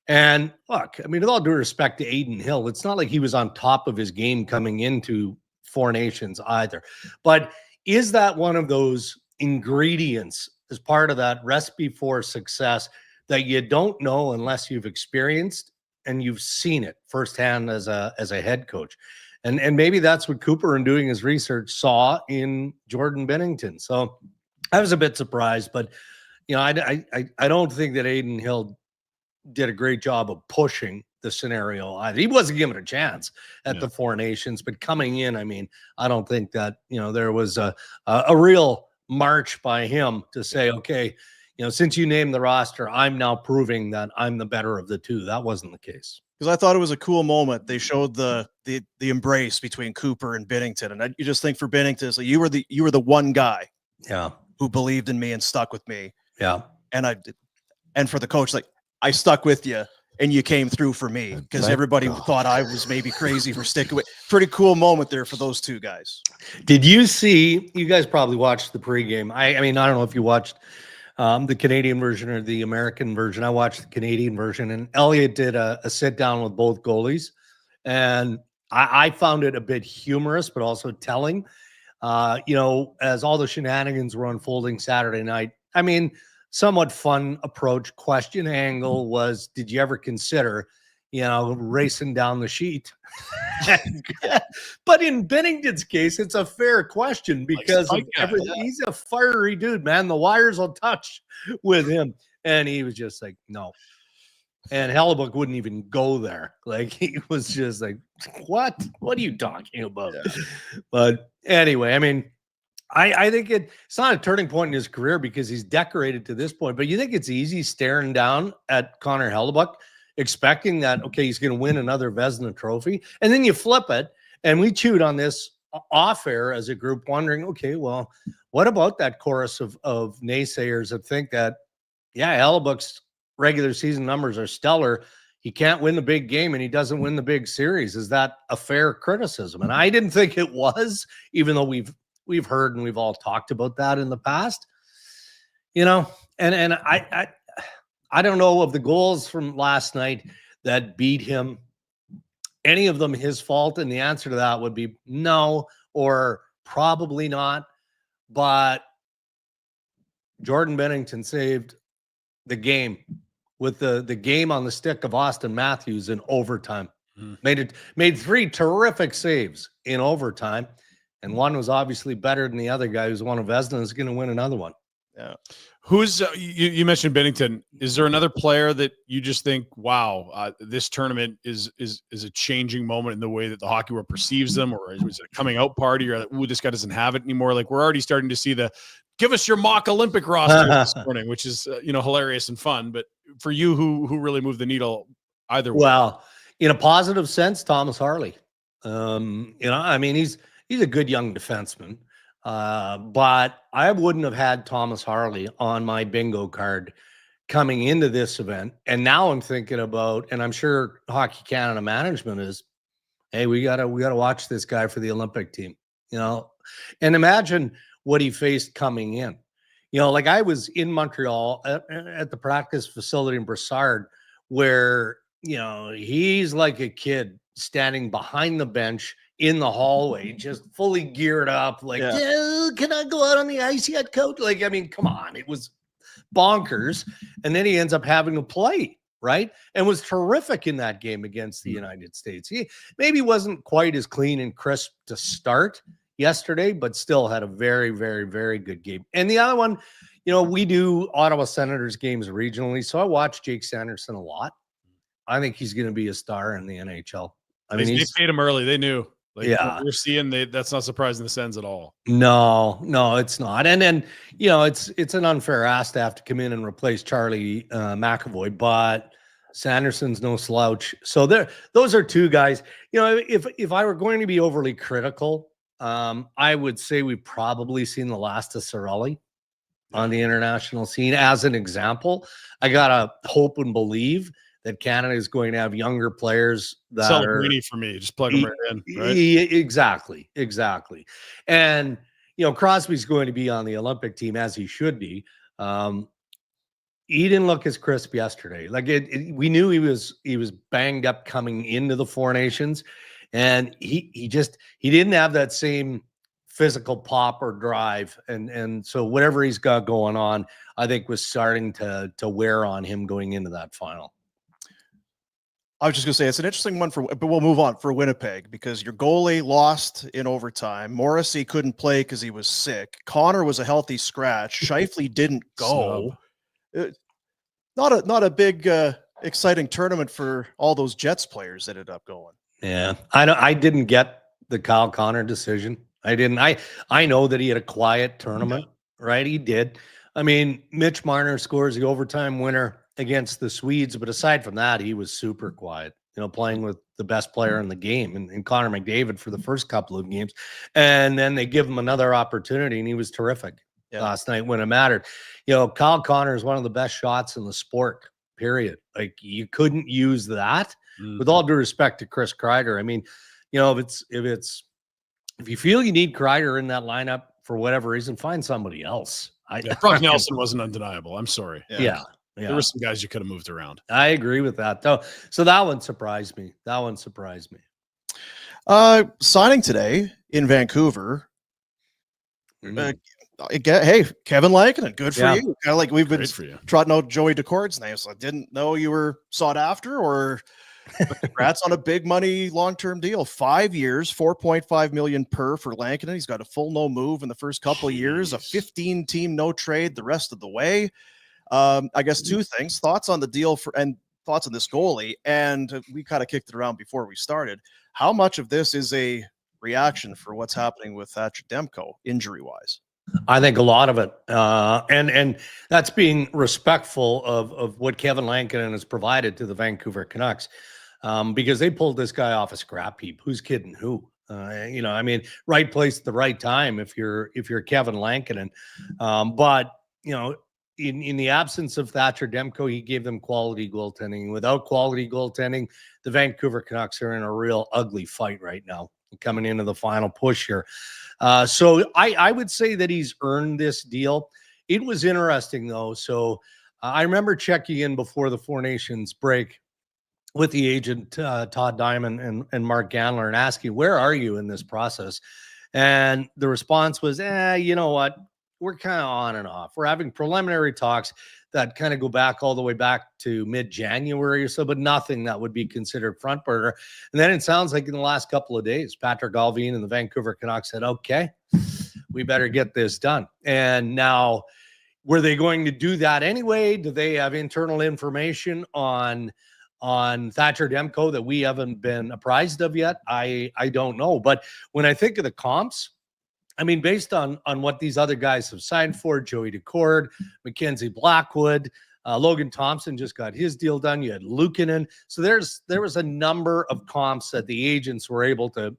And look, I mean, with all due respect to Adin Hill, it's not like he was on top of his game coming into Four Nations either. But is that one of those ingredients as part of that recipe for success that you don't know unless you've experienced and you've seen it firsthand as a head coach? And maybe that's what Cooper, in doing his research, saw in Jordan Binnington. So I was a bit surprised, but you know, I don't think that Adin Hill did a great job of pushing the scenario either. He wasn't given a chance at the Four Nations, but coming in, I mean, I don't think that, you know, there was a real march by him to say, okay, you know, since you named the roster, I'm now proving that I'm the better of the two. That wasn't the case. Because I thought it was a cool moment. They showed the embrace between Cooper and Binnington, and you just think for Binnington, it's like you were the one guy. Yeah. who believed in me and stuck with me. Yeah. And for the coach, like, I stuck with you and you came through for me, because everybody thought I was maybe crazy for sticking with. Pretty cool moment there for those two guys. Did you see, you guys probably watched the pregame. I mean, I don't know if you watched the Canadian version or the American version. I watched the Canadian version, and Elliott did a sit down with both goalies. And I found it a bit humorous, but also telling. As all the shenanigans were unfolding Saturday night, I mean, somewhat fun approach question angle was, did you ever consider, racing down the sheet? But in Binnington's case, it's a fair question because he's a fiery dude, man. The wires will touch with him. And he was just like, no. And Hellebuyck wouldn't even go there. Like, he was just like, what? What are you talking about? Yeah. But anyway, I mean, I think it's not a turning point in his career because he's decorated to this point. But you think it's easy staring down at Connor Hellebuyck, expecting that, okay, he's going to win another Vezina trophy. And then you flip it. And we chewed on this off air as a group, wondering, okay, well, what about that chorus of naysayers that think that, yeah, Hellebuck's regular season numbers are stellar. He can't win the big game and he doesn't win the big series. Is that a fair criticism? And I didn't think it was, even though we've heard and we've all talked about that in the past, and I don't know of the goals from last night that beat him, any of them his fault. And the answer to that would be no, or probably not. But Jordan Binnington saved the game with the game on the stick of Austin Matthews in overtime. Made 3 terrific saves in overtime. And one was obviously better than the other guy who's won a Vezina, is going to win another one. Yeah. Who's you mentioned Binnington. Is there another player that you just think, wow, this tournament is a changing moment in the way that the hockey world perceives them, or is it a coming out party, or ooh, this guy doesn't have it anymore? Like, we're already starting to see give us your mock Olympic roster this morning, which is hilarious and fun. But for you, who really moved the needle either way? Well, in a positive sense, Thomas Harley. I mean, he's a good young defenseman. But I wouldn't have had Thomas Harley on my bingo card coming into this event. And now I'm thinking about, and I'm sure Hockey Canada management is, hey, we gotta watch this guy for the Olympic team, and imagine what he faced coming in. Like, I was in Montreal at the practice facility in Brossard, where, he's like a kid standing behind the bench in the hallway, just fully geared up, like, yeah, can I go out on the ice yet, coach? Like, I mean, come on, it was bonkers. And then he ends up having to play, right? And was terrific in that game against the United States. He maybe wasn't quite as clean and crisp to start yesterday, but still had a very, very, very good game. And the other one, we do Ottawa Senators games regionally, so I watch Jake Sanderson a lot. I think he's going to be a star in the NHL. I mean, they paid him early. They knew. Like, yeah, we're seeing that's not surprising the Sens at all. No, it's not. And then, it's an unfair ask to have to come in and replace Charlie McAvoy, but Sanderson's no slouch. So those are two guys. If I were going to be overly critical, I would say we've probably seen the last of Seravalli on the international scene. As an example, I gotta hope and believe that Canada is going to have younger players that Celebrini for me. Just plug them right in, right? Exactly. And, Crosby's going to be on the Olympic team, as he should be. He didn't look as crisp yesterday. Like, we knew he was banged up coming into the Four Nations, and he didn't have that same physical pop or drive. And so whatever he's got going on, I think was starting to wear on him going into that final. I was just going to say, it's an interesting one but we'll move on for Winnipeg, because your goalie lost in overtime. Morrissey couldn't play because he was sick. Connor was a healthy scratch. Shifley didn't go. Not a big, exciting tournament for all those Jets players that ended up going. Yeah. I didn't get the Kyle Connor decision. I didn't. I know that he had a quiet tournament, right? He did. I mean, Mitch Marner scores the overtime winner against the Swedes, but aside from that, he was super quiet, playing with the best player in the game and Connor McDavid for the first couple of games. And then they give him another opportunity and he was terrific. last night when it mattered. Kyle Connor is one of the best shots in the sport, period. Like, you couldn't use that with all due respect to Chris Kreider. I mean, if you feel you need Kreider in that lineup for whatever reason, find somebody else. Brock Nelson wasn't undeniable. I'm sorry. Yeah. There were some guys you could have moved around. I agree with that, though. So that one surprised me. Signing today in Vancouver. Hey, Kevin Lankinen, good for you. Kind of like we've been trotting out Joey Decorde's name, so I didn't know you were sought after, or congrats on a big money long-term deal. 5 years, $4.5 million per for Lankinen. He's got a full no move in the first couple of years, a 15-team no trade the rest of the way. I guess two things: thoughts on the deal and thoughts on this goalie. And we kind of kicked it around before we started. How much of this is a reaction for what's happening with Thatcher Demko injury-wise? I think a lot of it, and that's being respectful of what Kevin Lankinen has provided to the Vancouver Canucks, because they pulled this guy off a scrap heap. Who's kidding who? I mean, right place at the right time if you're Kevin Lankinen, but in the absence of Thatcher Demko, he gave them quality goaltending. Without quality goaltending, the Vancouver Canucks are in a real ugly fight right now, coming into the final push here. So I would say that he's earned this deal. It was interesting, though. So I remember checking in before the Four Nations break with the agent, Todd Diamond and Mark Gandler, and asking, where are you in this process? And the response was, you know what? We're kind of on and off. We're having preliminary talks that kind of go back all the way back to mid-January or so, but nothing that would be considered front burner. And then it sounds like in the last couple of days, Patrick Allvin and the Vancouver Canucks said, okay, we better get this done. And now, were they going to do that anyway? Do they have internal information on Thatcher Demko that we haven't been apprised of yet? I don't know. But when I think of the comps, I mean, based on what these other guys have signed for, Joey Decorde, Mackenzie Blackwood, Logan Thompson just got his deal done. You had Lankinen. So there was a number of comps that the agents were able to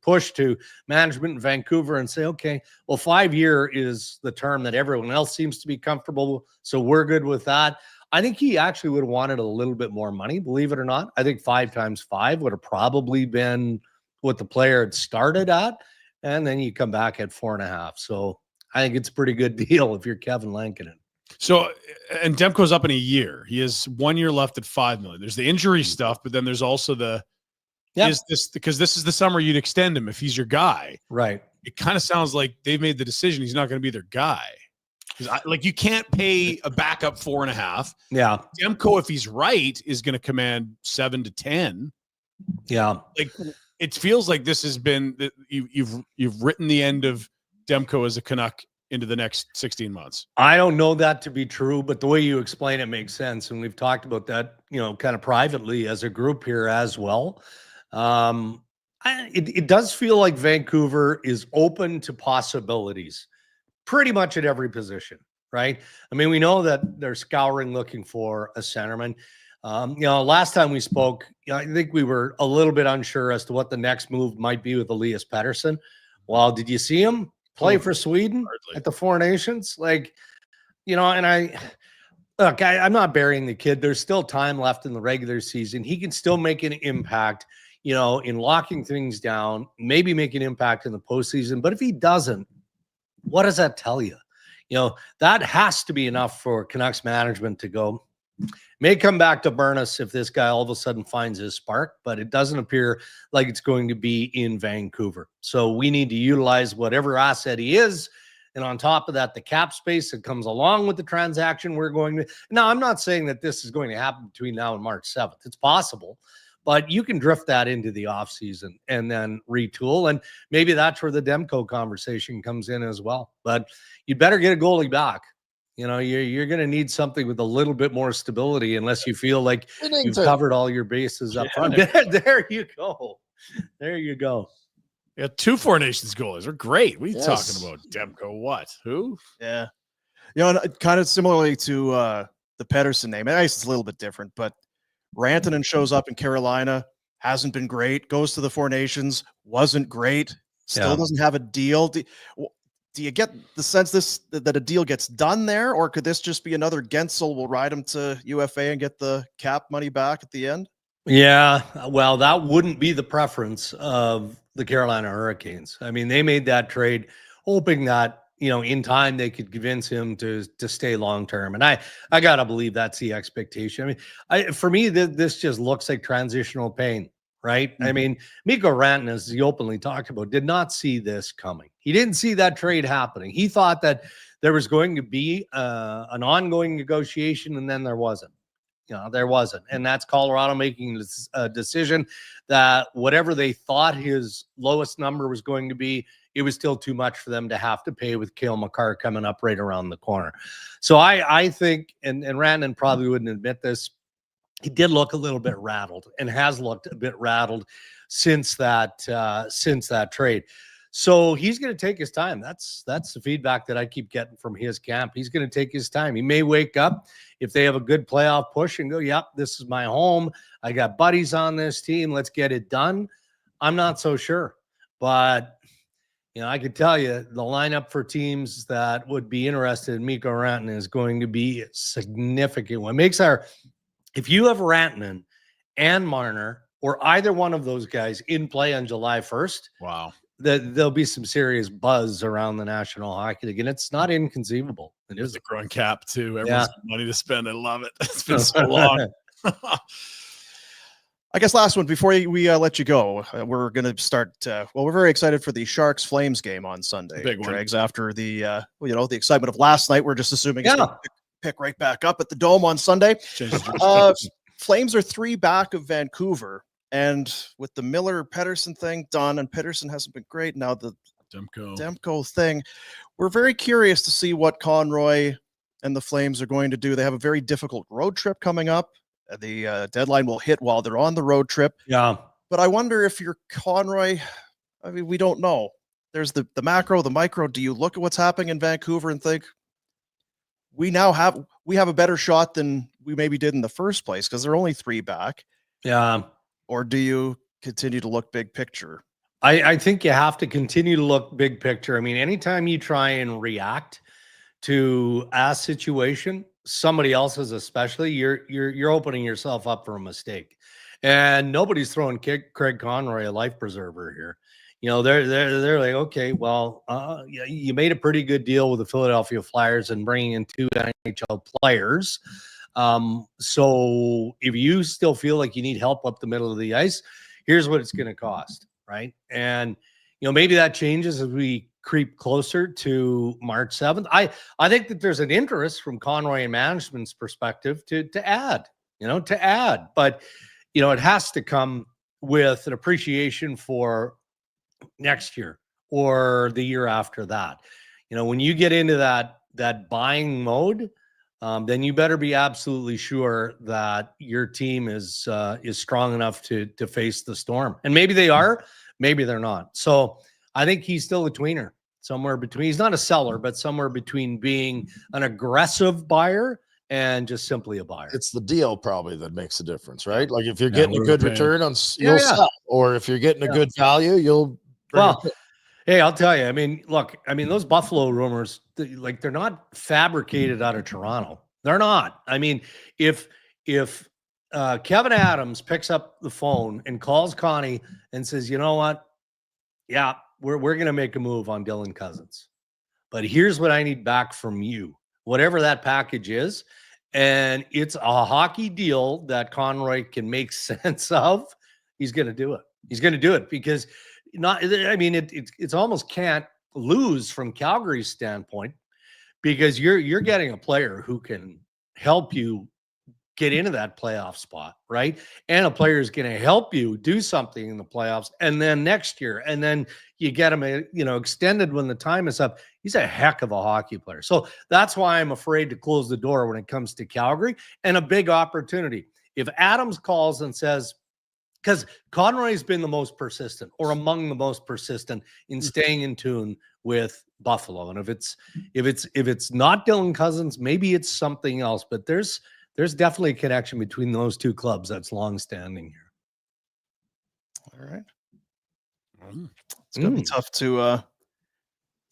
push to management in Vancouver and say, okay, well, 5 year is the term that everyone else seems to be comfortable. So we're good with that. I think he actually would have wanted a little bit more money, believe it or not. I think 5 times 5 would have probably been what the player had started at. And then you come back at 4.5. So I think it's a pretty good deal if you're Kevin Lankinen. So, and Demko's up in a year. He has 1 year left at $5 million. There's the injury stuff, but then there's also because this is the summer you'd extend him if he's your guy. Right. It kind of sounds like they've made the decision he's not going to be their guy. Like, you can't pay a backup 4.5. Yeah. Demko, if he's right, is going to command 7 to 10. Yeah. Like, it feels like this has been you've written the end of Demko as a Canuck into the next 16 months. I don't know that to be true, but the way you explain it makes sense. And we've talked about that, kind of privately as a group here as well. It does feel like Vancouver is open to possibilities pretty much at every position, right? I mean, we know that they're scouring looking for a centerman. Last time we spoke, I think we were a little bit unsure as to what the next move might be with Elias Pettersson. Well, did you see him play for Sweden at the Four Nations? Like, and I'm not burying the kid. There's still time left in the regular season. He can still make an impact, in locking things down, maybe make an impact in the postseason. But if he doesn't, what does that tell you? That has to be enough for Canucks management to go, may come back to burn us if this guy all of a sudden finds his spark, but it doesn't appear like it's going to be in Vancouver. So we need to utilize whatever asset he is. And on top of that, the cap space that comes along with the transaction we're going to. Now, I'm not saying that this is going to happen between now and March 7th. It's possible, but you can drift that into the offseason and then retool. And maybe that's where the Demko conversation comes in as well. But you better get a goalie back. You're going to need something with a little bit more stability unless you feel like you've covered all your bases up front. There you go. There you go. Yeah, 2 Four Nations goalies are great. What are you talking about? Demko, what? Who? Yeah. Kind of similarly to the Pettersson name. I guess it's a little bit different, but Rantanen shows up in Carolina, hasn't been great, goes to the Four Nations, wasn't great, still doesn't have a deal. do you get the sense that a deal gets done there, or could this just be another Gensel will ride him to UFA and get the cap money back at the end? Yeah, well, that wouldn't be the preference of the Carolina Hurricanes. I mean, they made that trade hoping that, in time they could convince him to stay long term. And I gotta believe that's the expectation. I mean, for me, this just looks like transitional pain, right? I mean, Mikko Rantanen, as he openly talked about, did not see this coming. He didn't see that trade happening. He thought that there was going to be an ongoing negotiation, and then there wasn't. There wasn't. And that's Colorado making a decision that whatever they thought his lowest number was going to be, it was still too much for them to have to pay with Cale Makar coming up right around the corner. So I think, and Rantanen probably wouldn't admit this, he did look a little bit rattled and has looked a bit rattled since that trade. So he's going to take his time. That's the feedback that I keep getting from his camp. He's going to take his time. He may wake up if they have a good playoff push and go, yep, this is my home. I got buddies on this team. Let's get it done. I'm not so sure. But, I could tell you the lineup for teams that would be interested in Mikko Rantanen is going to be a significant one. If you have Rantanen and Marner or either one of those guys in play on July 1st, Wow. There'll be some serious buzz around the National Hockey League, and it's not inconceivable. It is the growing cap too. Everyone's got money to spend. I love it. It's been so long. I guess last one before we let you go, we're going to start. We're very excited for the Sharks Flames game on Sunday. Big one. Dregs, after the the excitement of last night. We're just assuming it's going to pick right back up at the Dome on Sunday. Flames are 3 back of Vancouver. And with the Miller-Pettersson thing done, and Pettersson hasn't been great, now the Demko thing, we're very curious to see what Conroy and the Flames are going to do. They have a very difficult road trip coming up. The deadline will hit while they're on the road trip. Yeah. But I wonder if you're Conroy, I mean, we don't know. There's the macro, the micro. Do you look at what's happening in Vancouver and think, we have a better shot than we maybe did in the first place because they're only 3 back? Yeah. Or do you continue to look big picture? I think you have to continue to look big picture. I mean, anytime you try and react to a situation, somebody else's especially, you're opening yourself up for a mistake. And nobody's throwing Craig Conroy a life preserver here. They're like, okay, well, you made a pretty good deal with the Philadelphia Flyers and bringing in 2 NHL players. So if you still feel like you need help up the middle of the ice, here's what it's going to cost, right? And maybe that changes as we creep closer to March 7th. I think that there's an interest from Conroy and management's perspective to add, but it has to come with an appreciation for next year or the year after that. When you get into that buying mode, then you better be absolutely sure that your team is strong enough to face the storm. And maybe they are, maybe they're not. So I think he's still a tweener, somewhere between. He's not a seller, but somewhere between being an aggressive buyer and just simply a buyer. It's the deal probably that makes a difference, right? Like if you're getting a good return on, you'll sell, or if you're getting a good value, you'll. Hey, I'll tell you. I mean, look. I mean, those Buffalo rumors, they're not fabricated out of Toronto. They're not. I mean, if Kevin Adams picks up the phone and calls Connie and says, "You know what? Yeah, we're going to make a move on Dylan Cousins, but here's what I need back from you, whatever that package is," and it's a hockey deal that Conroy can make sense of, he's going to do it. He's going to do it because. It's almost can't lose from Calgary's standpoint because you're getting a player who can help you get into that playoff spot, right? And a player is going to help you do something in the playoffs, and then next year, and then you get him, extended when the time is up. He's a heck of a hockey player. So that's why I'm afraid to close the door when it comes to Calgary, and a big opportunity. If Adams calls and says, because Conroy's been the most persistent or among the most persistent in staying in tune with Buffalo. And if it's not Dylan Cousins, maybe it's something else, but there's definitely a connection between those two clubs that's longstanding here. All right. It's going to be tough to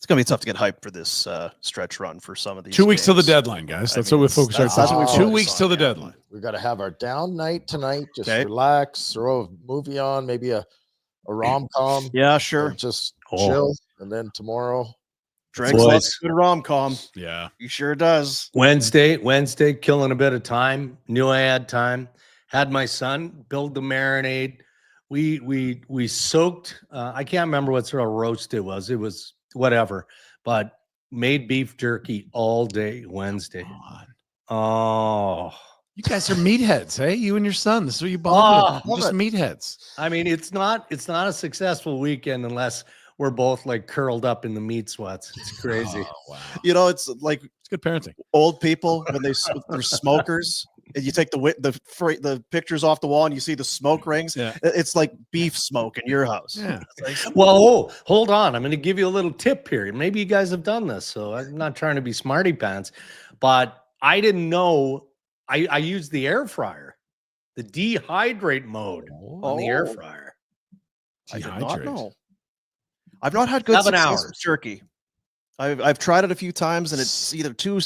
It's going to be tough to get hyped for this stretch run for some of these 2 weeks till the games. deadline, guys. I That's mean, what we focus that's on. what we 2 focus weeks on, till the yeah. deadline. We got to have our down night tonight. Just Okay. relax, throw a movie on, maybe a rom-com. Yeah, sure. and just Oh. chill. And then tomorrow, Dregs Boys. loves a good rom-com. Yeah. He sure does. Wednesday, killing a bit of time. Knew I had time. Had my son build the marinade. We soaked. I can't remember what sort of roast it was. It was whatever, but made beef jerky all day Wednesday. Oh, You guys are meatheads, hey? You and your son. This is what you bond with. love Just it. meatheads. I mean, it's not a successful weekend unless we're both like curled up in the meat sweats. It's crazy. Oh, wow. You know, it's like It's good parenting. old people when they're smokers, and you take the pictures off the wall and you see the smoke rings. Yeah. It's like beef smoke in your house. Yeah. Well, hold on. I'm going to give you a little tip here. Maybe you guys have done this, so I'm not trying to be smarty pants, but I didn't know. I used the air fryer, the dehydrate mode on the air Oh. fryer. I did not Dehydrate. know. I've not had good 7 success hours. with jerky. I've tried it a few times, and it's either too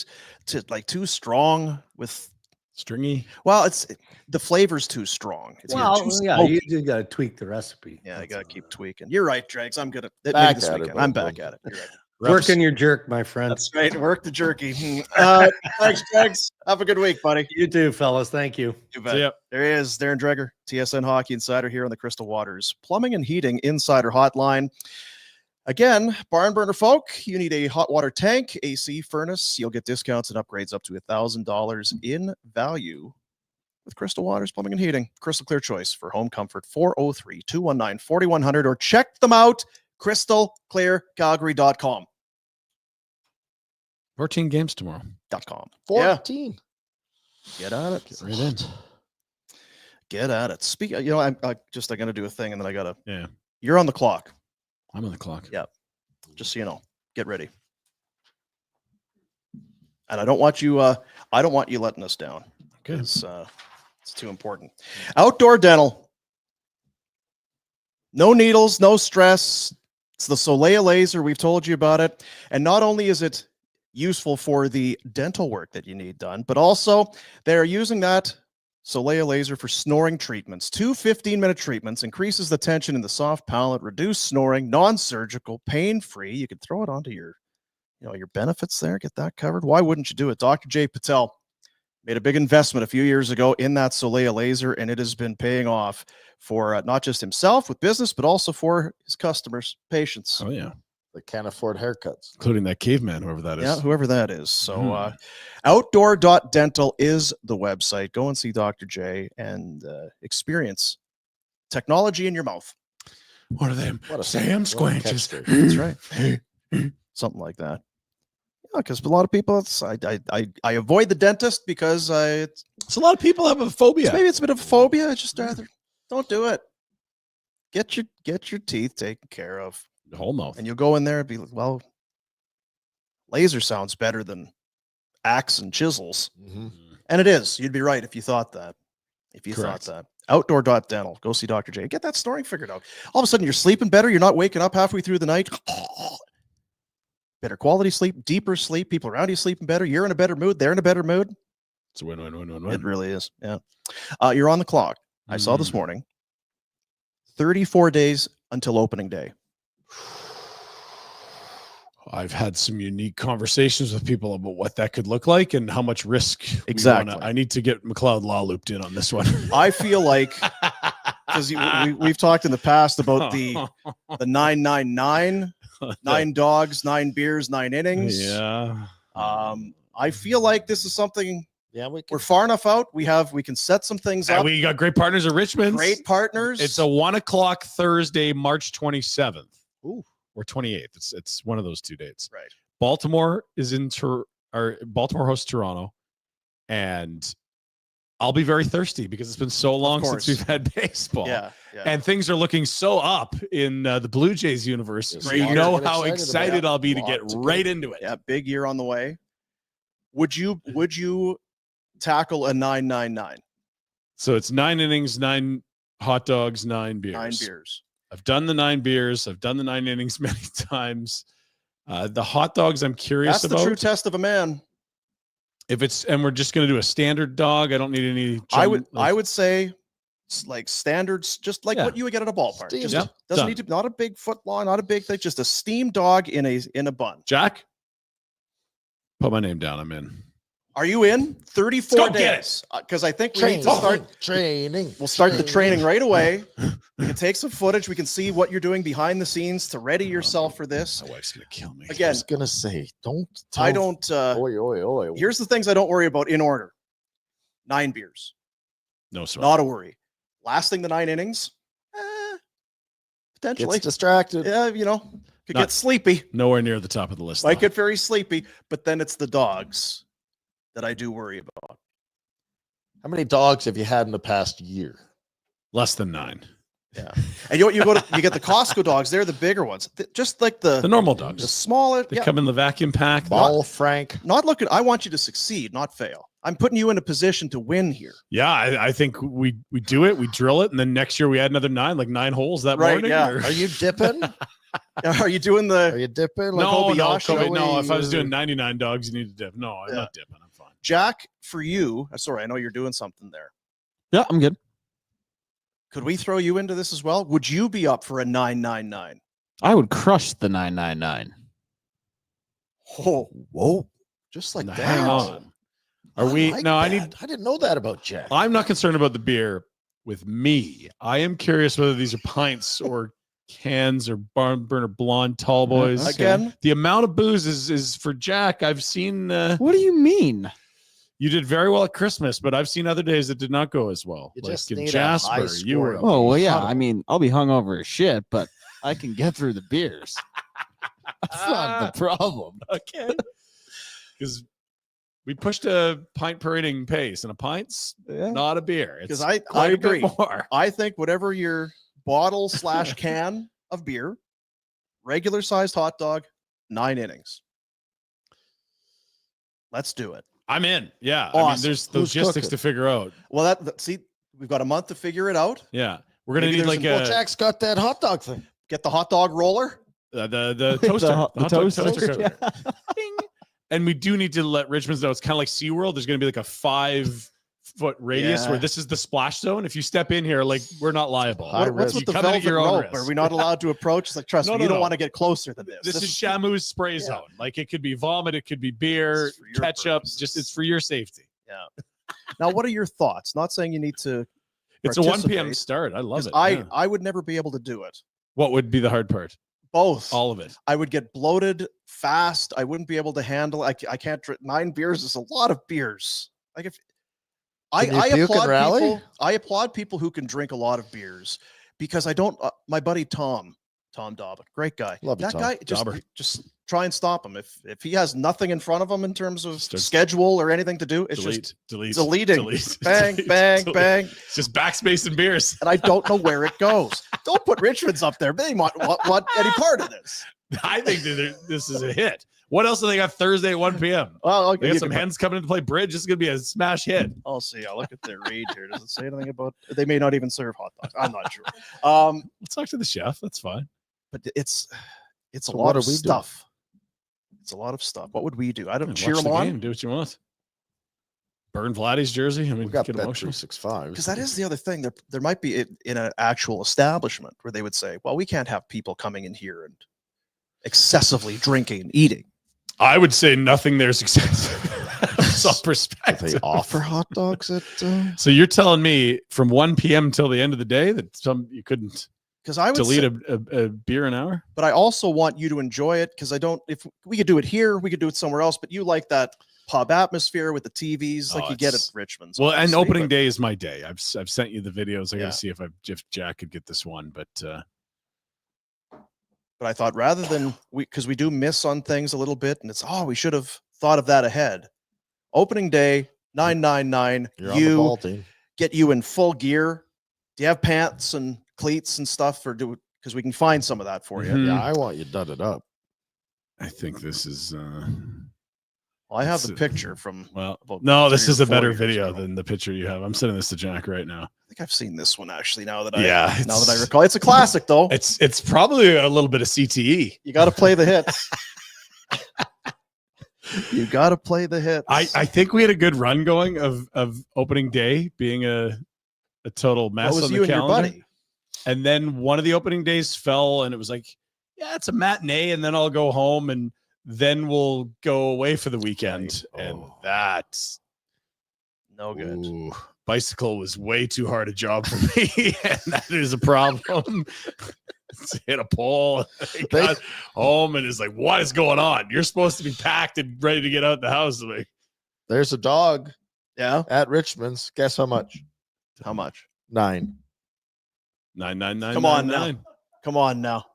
strong with. Stringy. Well, it's the flavor's too strong. It's either Well, too yeah, smoky. you got to tweak the recipe. Yeah, I That's got to all. keep tweaking. You're right, Dregs. I'm good at maybe Back this at it, weekend. bud. I'm back at it. You're right. Working your jerk, my friend. That's right. Work the jerky. Thanks, Dregs. Have a good week, buddy. You too, fellas. Thank you. You bet. See ya. There he is, Darren Dreger, TSN Hockey Insider here on the Crystal Waters Plumbing and Heating Insider Hotline. Again, barn burner folk, you need a hot water tank, AC, furnace. You'll get discounts and upgrades up to $1,000 in value with Crystal Waters Plumbing and Heating. Crystal Clear Choice for home comfort, 403-219-4100, or check them out, crystalclearcalgary.com. 14 games tomorrow. .com. 14. Get at it. Get right in. Get at it. I'm going to do a thing, and then I got to. Yeah. You're on the clock. I'm on the clock. Yeah. Just so you know, get ready. And I don't want you letting us down. Okay. It's too important. Outdoor dental. No needles, no stress. It's the Soleil laser. We've told you about it. And not only is it useful for the dental work that you need done, but also they're using that Soleil laser for snoring treatments. 2 15-minute treatments increases the tension in the soft palate, reduce snoring, non-surgical, pain-free. You can throw it onto your benefits there, get that covered. Why wouldn't you do it? Dr. Jay Patel made a big investment a few years ago in that Soleil laser, and it has been paying off for not just himself with business, but also for his customers, patients. Oh, yeah. They can't afford haircuts. Including that caveman, whoever that is. Yeah, whoever that is. So outdoor.dental is the website. Go and see Dr. J and experience technology in your mouth. What are them? What a Sam what a Squanches. catchphrase. That's right. Something like that. Yeah, because a lot of people, I avoid the dentist because So a lot of people have a phobia. maybe it's a bit of a phobia. I just rather don't do it. Get your teeth taken care of. The whole mouth. And you'll go in there and be like, well, laser sounds better than axe and chisels. Mhm. And it is. You'd be right if you thought that. Correct. Outdoor.dental. Go see Dr. J. Get that snoring figured out. All of a sudden, you're sleeping better. You're not waking up halfway through the night. Better quality sleep, deeper sleep. People around you sleeping better. You're in a better mood. They're in a better mood. It's a win. It really is. Yeah. You're on the clock. I saw this morning. 34 days until opening day. I've had some unique conversations with people about what that could look like and how much risk. Exactly. I need to get McLeod Law looped in on this one. I feel like, because we've talked in the past about the 999, 9 dogs, 9 beers, 9 innings. Yeah. I feel like this is something Yeah, we're far enough out. We can set some things And up. we got great partners at Richmond. Great partners. It's a 1:00 Thursday, March 27th. Ooh. Or 28th. It's one of those 2 dates. Right. Baltimore is Baltimore hosts Toronto, and I'll be very thirsty because it's been so long since course. we've had baseball. Yeah. And things are looking so up in the Blue Jays universe. Yes, So great you year know to get how excited excited about. I'll be to Lot get to right get. into it. Yeah, big year on the way. Would you tackle a 999? So it's 9 innings, 9 hot dogs, 9 beers. 9 beers. I've done the 9 beers. I've done the 9 innings many times. The hot dogs, I'm curious That's about. the true test of a man. If it's and we're just gonna do a standard dog, I don't need any. I would say like standards, just like what you would get at a ballpark. Steamed. Just Yeah, doesn't done. need to, not a big foot long, not a big thing, just a steamed dog in a bun. Jack, put my name down. I'm in. Are you in? 34 Let's go get days. Because I think we need to start. Training. We'll start the training right away. We can take some footage. We can see what you're doing behind the scenes to ready yourself for this. My wife's gonna kill me. I Again, was gonna say, don't. I don't. Oi. Here's the things I don't worry about in order. 9 beers. No sweat. Not a worry. Lasting the 9 innings. Potentially. Gets distracted. Yeah, could get sleepy. Nowhere near the top of the list. Might though. get very sleepy, but then it's the dogs that I do worry about. How many dogs have you had in the past year? Less than 9. Yeah. And you get the Costco dogs. They're the bigger ones. Just like The normal the dogs. smaller. They come in the vacuum pack. Ball Frank. Not looking. I want you to succeed, not fail. I'm putting you in a position to win here. Yeah, I think we do it, we drill it, and then next year we add another 9, like 9 holes that Right, morning. yeah. or- Are you dipping? Are you doing Are the you dipping? No, Kobayashi? Kobe, no. If I was Joey, doing 99 dogs, you need to dip. No, I'm Yeah. not dipping. I'm fine. Jack for you? Sorry, I know you're doing something there. Yeah, I'm good. Could we throw you into this as well? Would you be up for a 999? I would crush the 999. Oh, whoa. Just like Now, that. hang on. Are we? like No, I that. need. I didn't know that about Jack. I'm not concerned about the beer with me. I am curious whether these are pints or cans or barn burner blonde tall boys. again, The amount of booze is for Jack. I've seen. What do you mean? You did very well at Christmas, but I've seen other days that did not go as well. You Like just in need a Jasper, high you were. score. Oh, well, yeah. Huddle. I mean, I'll be hungover as shit, but I can get through the beers. That's not the problem. Okay. Because we pushed a pint per inning pace, and a pint's not a beer. It's because I quite a bit agree. more. I think whatever your bottle / can of beer, regular sized hot dog, 9 innings. Let's do it. I'm in. Yeah. I mean, Awesome. there's Who's logistics cooking? to figure out. Well, see, we've got a month to figure it out. Yeah. We're gonna Maybe need there's like an- Well, Jack's got that hot dog thing. Get the hot dog roller. the toaster. The hot dog toaster. cooker. Ding. And we do need to let Richmond know it's kind of like SeaWorld. There's going to be like a 5-foot radius Yeah. where this is the splash zone. If you step in here, like we're not liable. High What's You with the come in at velvet your own rope? risk. Are we not allowed to approach? It's like, trust No, me, no, you don't no. want to get closer than this. This is Shamu's spray zone. Like it could be vomit, it could be beer, This is for your ketchup. purposes. Just it's for your safety. Now, what are your thoughts? Not saying you need to. It's a 1 p.m. participate, start. I love 'cause it. I yeah. I would never be able to do it. What would be the hard part? Both. All of it. I would get bloated fast. I wouldn't be able to handle. I can't drink 9 beers. Is a lot of beers. Like if Can you I puke and applaud rally? people. I applaud people who can drink a lot of beers because I don't. My buddy Tom Dobbin, great guy. Love you, that Tom. guy. Dauber. Just try and stop him. If he has nothing in front of him in terms of Starts- schedule or anything to do, it's just deleting. Bang, bang, bang. It's just backspace and beers. And I don't know where it goes. Don't put Richmond's up there. They want any part of this. I think that this is a hit. What else do they got Thursday at 1 p.m.? Well, They got some hens coming in to play bridge. This is going to be a smash hit. I'll see. I'll look at their read here. Does it say anything about? They may not even serve hot dogs. I'm not sure. Let's talk to the chef. That's fine. But it's a So lot what of do we do? stuff. It's a lot of stuff. What would we do? I don't cheer Watch them the on game. Do what you want. Burn Vladdy's jersey. I mean, We've got get Bet emotional. 365. because that is the other thing. There might be in an actual establishment where they would say, "Well, we can't have people coming in here and excessively drinking and eating." I would say nothing there's excessive. Some Do they perspective. offer hot dogs at? So you're telling me from 1 p.m. till the end of the day that you couldn't Because I would delete say, a beer an hour? but I also want you to enjoy it because I don't. If we could do it here, we could do it somewhere else. But you like that pub atmosphere with the TVs, like Oh, you get at it's- Richmond's. Well, and obviously, opening but- day is my day. I've sent you the videos. I got to Yeah. see if Jack could get this one, but But I thought rather than because we do miss on things a little bit, and it's we should have thought of that ahead. Opening day, 999. You're on the ball team. Get you in full gear. Do you have pants and cleats and stuff, or because we can find some of that for you? Mhm. Yeah, I want you dudded up. I think this is Well, I have the It's, picture from. well. about No, this 3 or is a 4 better years video ago. than the picture you have. I'm sending this to Jack right now. I think I've seen this one actually. Now that Yeah, now that I it's- recall, it's a classic though. It's probably a little bit of CTE. You got to play the hits. You got to play the hits. I think we had a good run going of opening day being a total mess What was on you the and your calendar. buddy? And then one of the opening days fell, and it was like, yeah, it's a matinee, and then I'll go home, and then we'll go away for the weekend. Right. And that's No good. ooh, bicycle was way too hard a job for me, and that is a problem. Hit a pole, got home, and is like, what is going on? You're supposed to be packed and ready to get out the house. Like, There's a dog Yeah. at Richmond's. Guess how much? How much? 9. 999. Come on now. Come on now.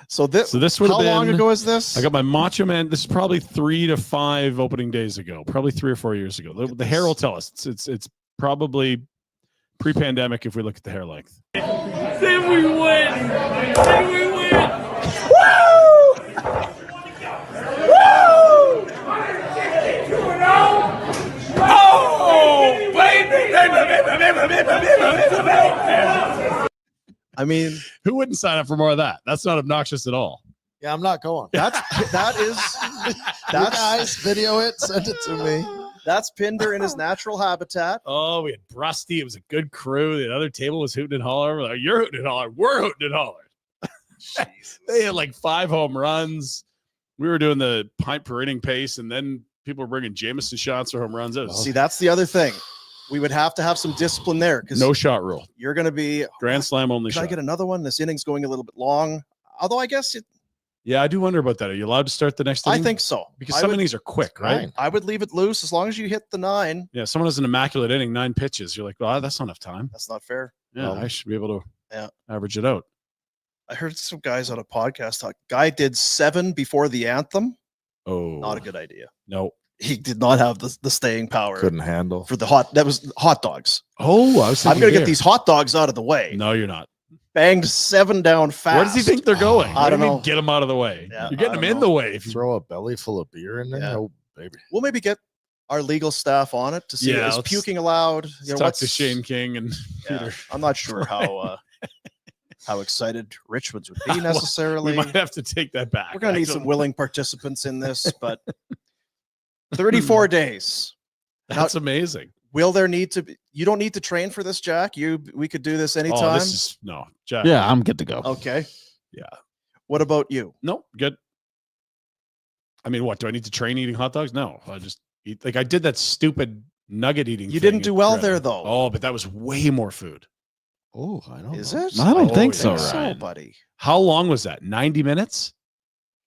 So this would how have long been, ago is this? I got my Macho Man. This is probably 3 to 5 opening days ago, probably 3 or 4 years ago. The hair will tell us. It's probably pre-pandemic if we look at the hair length. Then we win. Then we win. Oh, baby. I mean, Who wouldn't sign up for more of that? That's not obnoxious at all. Yeah, I'm not going. that is You that's guys, video it, send it to me. that's Pinder in his natural habitat. Oh, we had Brusty. It was a good crew. The other table was hooting and hollering. We're like, you're hooting and hollering. We're hooting and hollering. They had like 5 home runs. We were doing the pint per inning pace, and then people were bringing Jameson shots for home runs. It was See, that's the other thing. We would have to have some discipline there because no shot rule. you're going to be. Grand slam only Can I shot. get another one? This inning's going a little bit long. Although I guess Yeah, I do wonder about that. Are you allowed to start the next I inning? think so. Because I some would, innings are quick, right? Fine. I would leave it loose as long as you hit the 9. Yeah, someone has an immaculate inning, 9 pitches. You're like, well, that's not enough time. That's not fair. Yeah, Well, I should be able to Yeah. average it out. I heard some guys on a podcast talk. Guy did 7 before the anthem. Oh, Not a good idea. no. He did not have the staying power Couldn't handle. for the hot. That was hot dogs. Oh, I was I'm thinking going to get beer. these hot dogs out of the way. No, you're not. Banged 7 down fast. Where does he think they're going? I What do don't you mean know. get them out of the way. Yeah, You're I getting them don't in know. the way. If you Throw a belly full of beer in there? Yeah. Oh, baby. We'll maybe get our legal staff on it to see Yeah, is let's- puking allowed. You know, talk what's to Shane King and yeah, Peter. I'm not sure how excited Richmond's would be Well, necessarily. We might have to take that back. We're going to I need don't- some willing participants in this, but 34 days. That's amazing. Will there need to be? You don't need to train for this, Jack. We could do this Oh, anytime. this is no, Jack. Yeah, I'm good to go. Okay. Yeah. What about you? No, good. I mean, what do I need to train eating hot dogs? No, I just eat. Like I did that stupid nugget eating. You thing didn't do at well Greta. there, though. Oh, but that was way more food. Oh, I don't Is know. it? I don't Oh, think yeah. so, So, Ryan. buddy. How long was that? 90 minutes?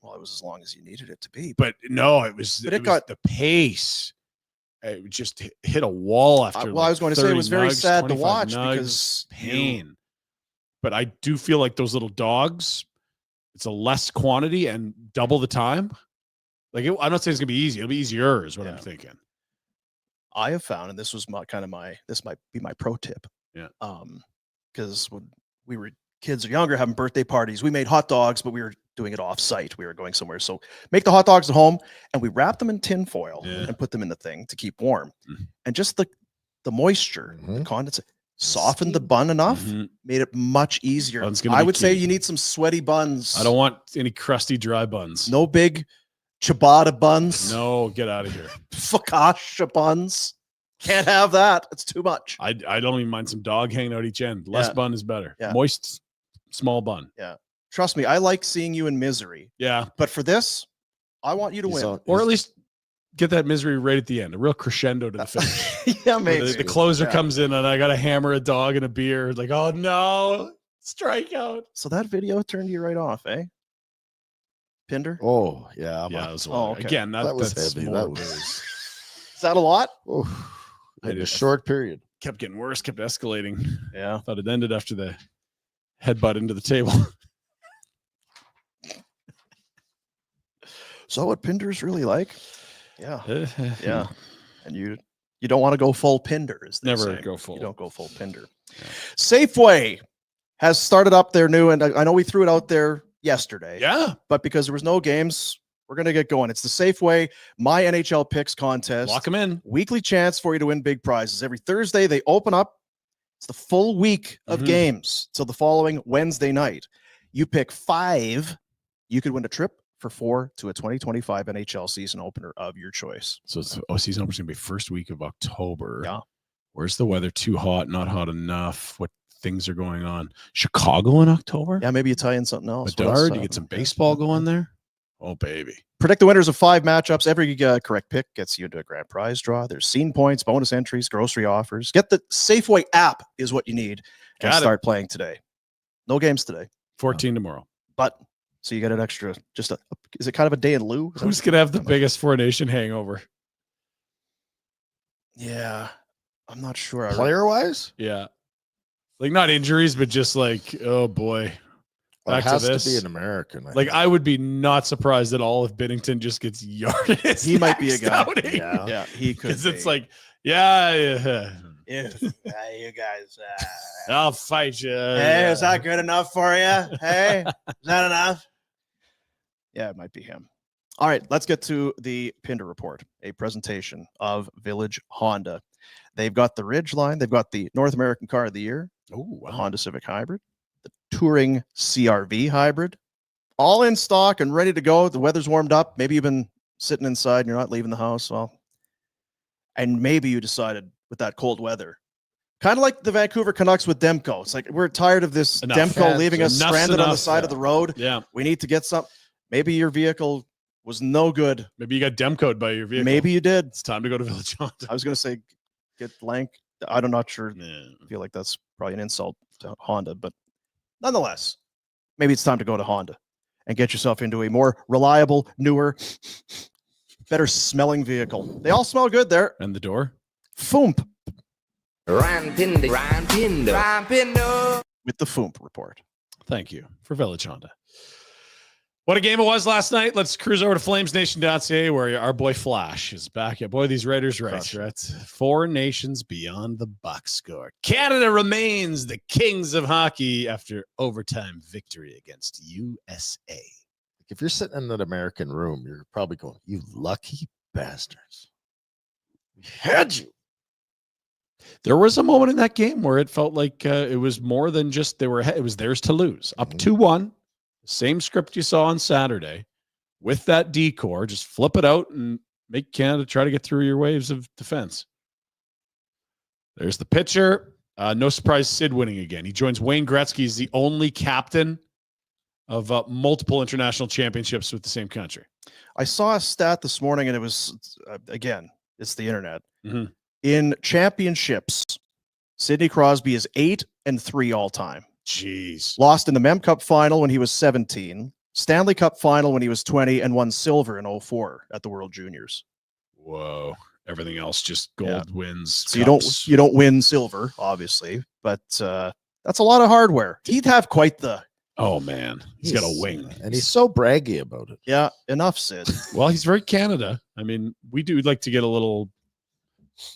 Well, it was as long as you needed it to be. But no, it was. But it it was got- the pace. It just hit a wall after. Well, I was going to say it 30 was very nugs, sad to 25 watch nugs, because pain. But I do feel like those little dogs. It's a less quantity and double the time. Like I'm not saying it's gonna be easy. It'll be easier, is what I'm Yeah. thinking. I have found, and this was this might be my pro tip. Yeah. Because when we were kids or younger having birthday parties, we made hot dogs, but we were doing it off site. We were going somewhere. So make the hot dogs at home and we wrap them in tin foil Yeah. and put them in the thing to keep warm. Mhm. And just the moisture, the Mhm. condensate, softened the bun enough, Mhm. made it much easier. Bun's gonna I be would say key. you need some sweaty buns. I don't want any crusty dry buns. No big ciabatta buns. No, get out of here. Focaccia buns. Can't have that. It's too much. I don't even mind some dog hanging out each end. Less Yeah. bun is better. Yeah. Moist, small bun. Trust me, I like seeing you in misery. Yeah. But for this, I want you to He's win. on- Or at least get that misery right at the end. A real crescendo to the finish. Yeah, Where maybe. the closer Yeah. comes in and I got to hammer a dog and a beer. Like, oh no, strikeout. So that video turned you right off, eh? Pinder? Oh, yeah. Yeah, that was a Oh, lot. okay. Again, that was that's heavy. more That booze. was Is that a lot? I in a just- short period. kept getting worse, kept escalating. Yeah. Thought it ended after the headbutt into the table. So what Pinder's really like? Yeah. Yeah. And you don't want to go full Pinder, as they Never say. go full. You don't go full Pinder. Safeway has started up their new, and I know we threw it out there yesterday. Yeah. But because there was no games, we're gonna get going. It's the Safeway My NHL Picks contest. Lock them in. Weekly chance for you to win big prizes. Every Thursday they open up. It's the full week of Mhm. games till the following Wednesday night. You pick 5, you could win a trip for 4 to a 2025 NHL season opener of your choice. So season opener is going to be first week of October. Yeah. Where's the weather? Too hot, not hot enough? What things are going on? Chicago in October? Yeah, maybe you tie in something else. What else Bedard, is you get happening? some baseball going there? Oh, baby. Predict the winners of 5 matchups. Every correct pick gets you into a grand prize draw. There's scene points, bonus entries, grocery offers. Get the Safeway app is what you need. And start playing today. No games today. 14 tomorrow. But so you get an extra, is it kind of a day in lieu? Who's going to have the biggest FlamesNation hangover? Yeah, I'm not sure. Player-wise? Yeah. Like not injuries, but just like, oh boy. Well, it Back has to this. to be an American. I would be not surprised at all if Binnington just gets yarded. He might be a guy. Outing. Yeah, he could. Because it's like, yeah. If you guys, I'll fight you. hey, is that good enough for you? Hey, is that enough? Yeah, it might be him. All right, let's get to the Pinder Report, a presentation of Village Honda. They've got the Ridgeline. They've got the North American Car of the Year, the Honda Civic Hybrid, the Touring CRV Hybrid, all in stock and ready to go. The weather's warmed up. Maybe you've been sitting inside and you're not leaving the house. Well, and maybe you decided with that cold weather, kind of like the Vancouver Canucks with Demko. It's like, we're tired of this Demko leaving us stranded on the side of the road. Yeah. We need to get some. Maybe your vehicle was no good. Maybe you got Demco'd by your vehicle. Maybe you did. It's time to go to Village Honda. I was going to say get Lank. I'm not sure. Yeah. I feel like that's probably an insult to Honda, but nonetheless, maybe it's time to go to Honda and get yourself into a more reliable, newer, better smelling vehicle. They all smell good there. And the door? Foomp. Rantanen. With the Foomp Report. Thank you for Village Honda. What a game it was last night. Let's cruise over to FlamesNation.ca where our boy Flash is back. Yeah, boy, these Raiders race, right? 4 nations beyond the box score. Canada remains the kings of hockey after overtime victory against USA. If you're sitting in that American room, you're probably going, you lucky bastards. We had you. There was a moment in that game where it felt like it was more than just it was theirs to lose. Up 2-1. Same script you saw on Saturday with that decor. Just flip it out and make Canada try to get through your waves of defense. There's the pitcher. No surprise, Sid winning again. He joins Wayne Gretzky. He's the only captain of multiple international championships with the same country. I saw a stat this morning, and it was, again, it's the internet. Mm-hmm. In championships, Sidney Crosby is 8-3 all time. Jeez. Lost in the Mem Cup final when he was 17, Stanley Cup final when he was 20, and won silver in 2004 at the World Juniors. Whoa. Everything else just gold wins. So you don't win silver, obviously, but that's a lot of hardware. He'd have quite the. Oh man, he's got a wing, and he's so braggy about it. Yeah, enough, Sid. Well, he's very Canada. I mean, we do like to get a little,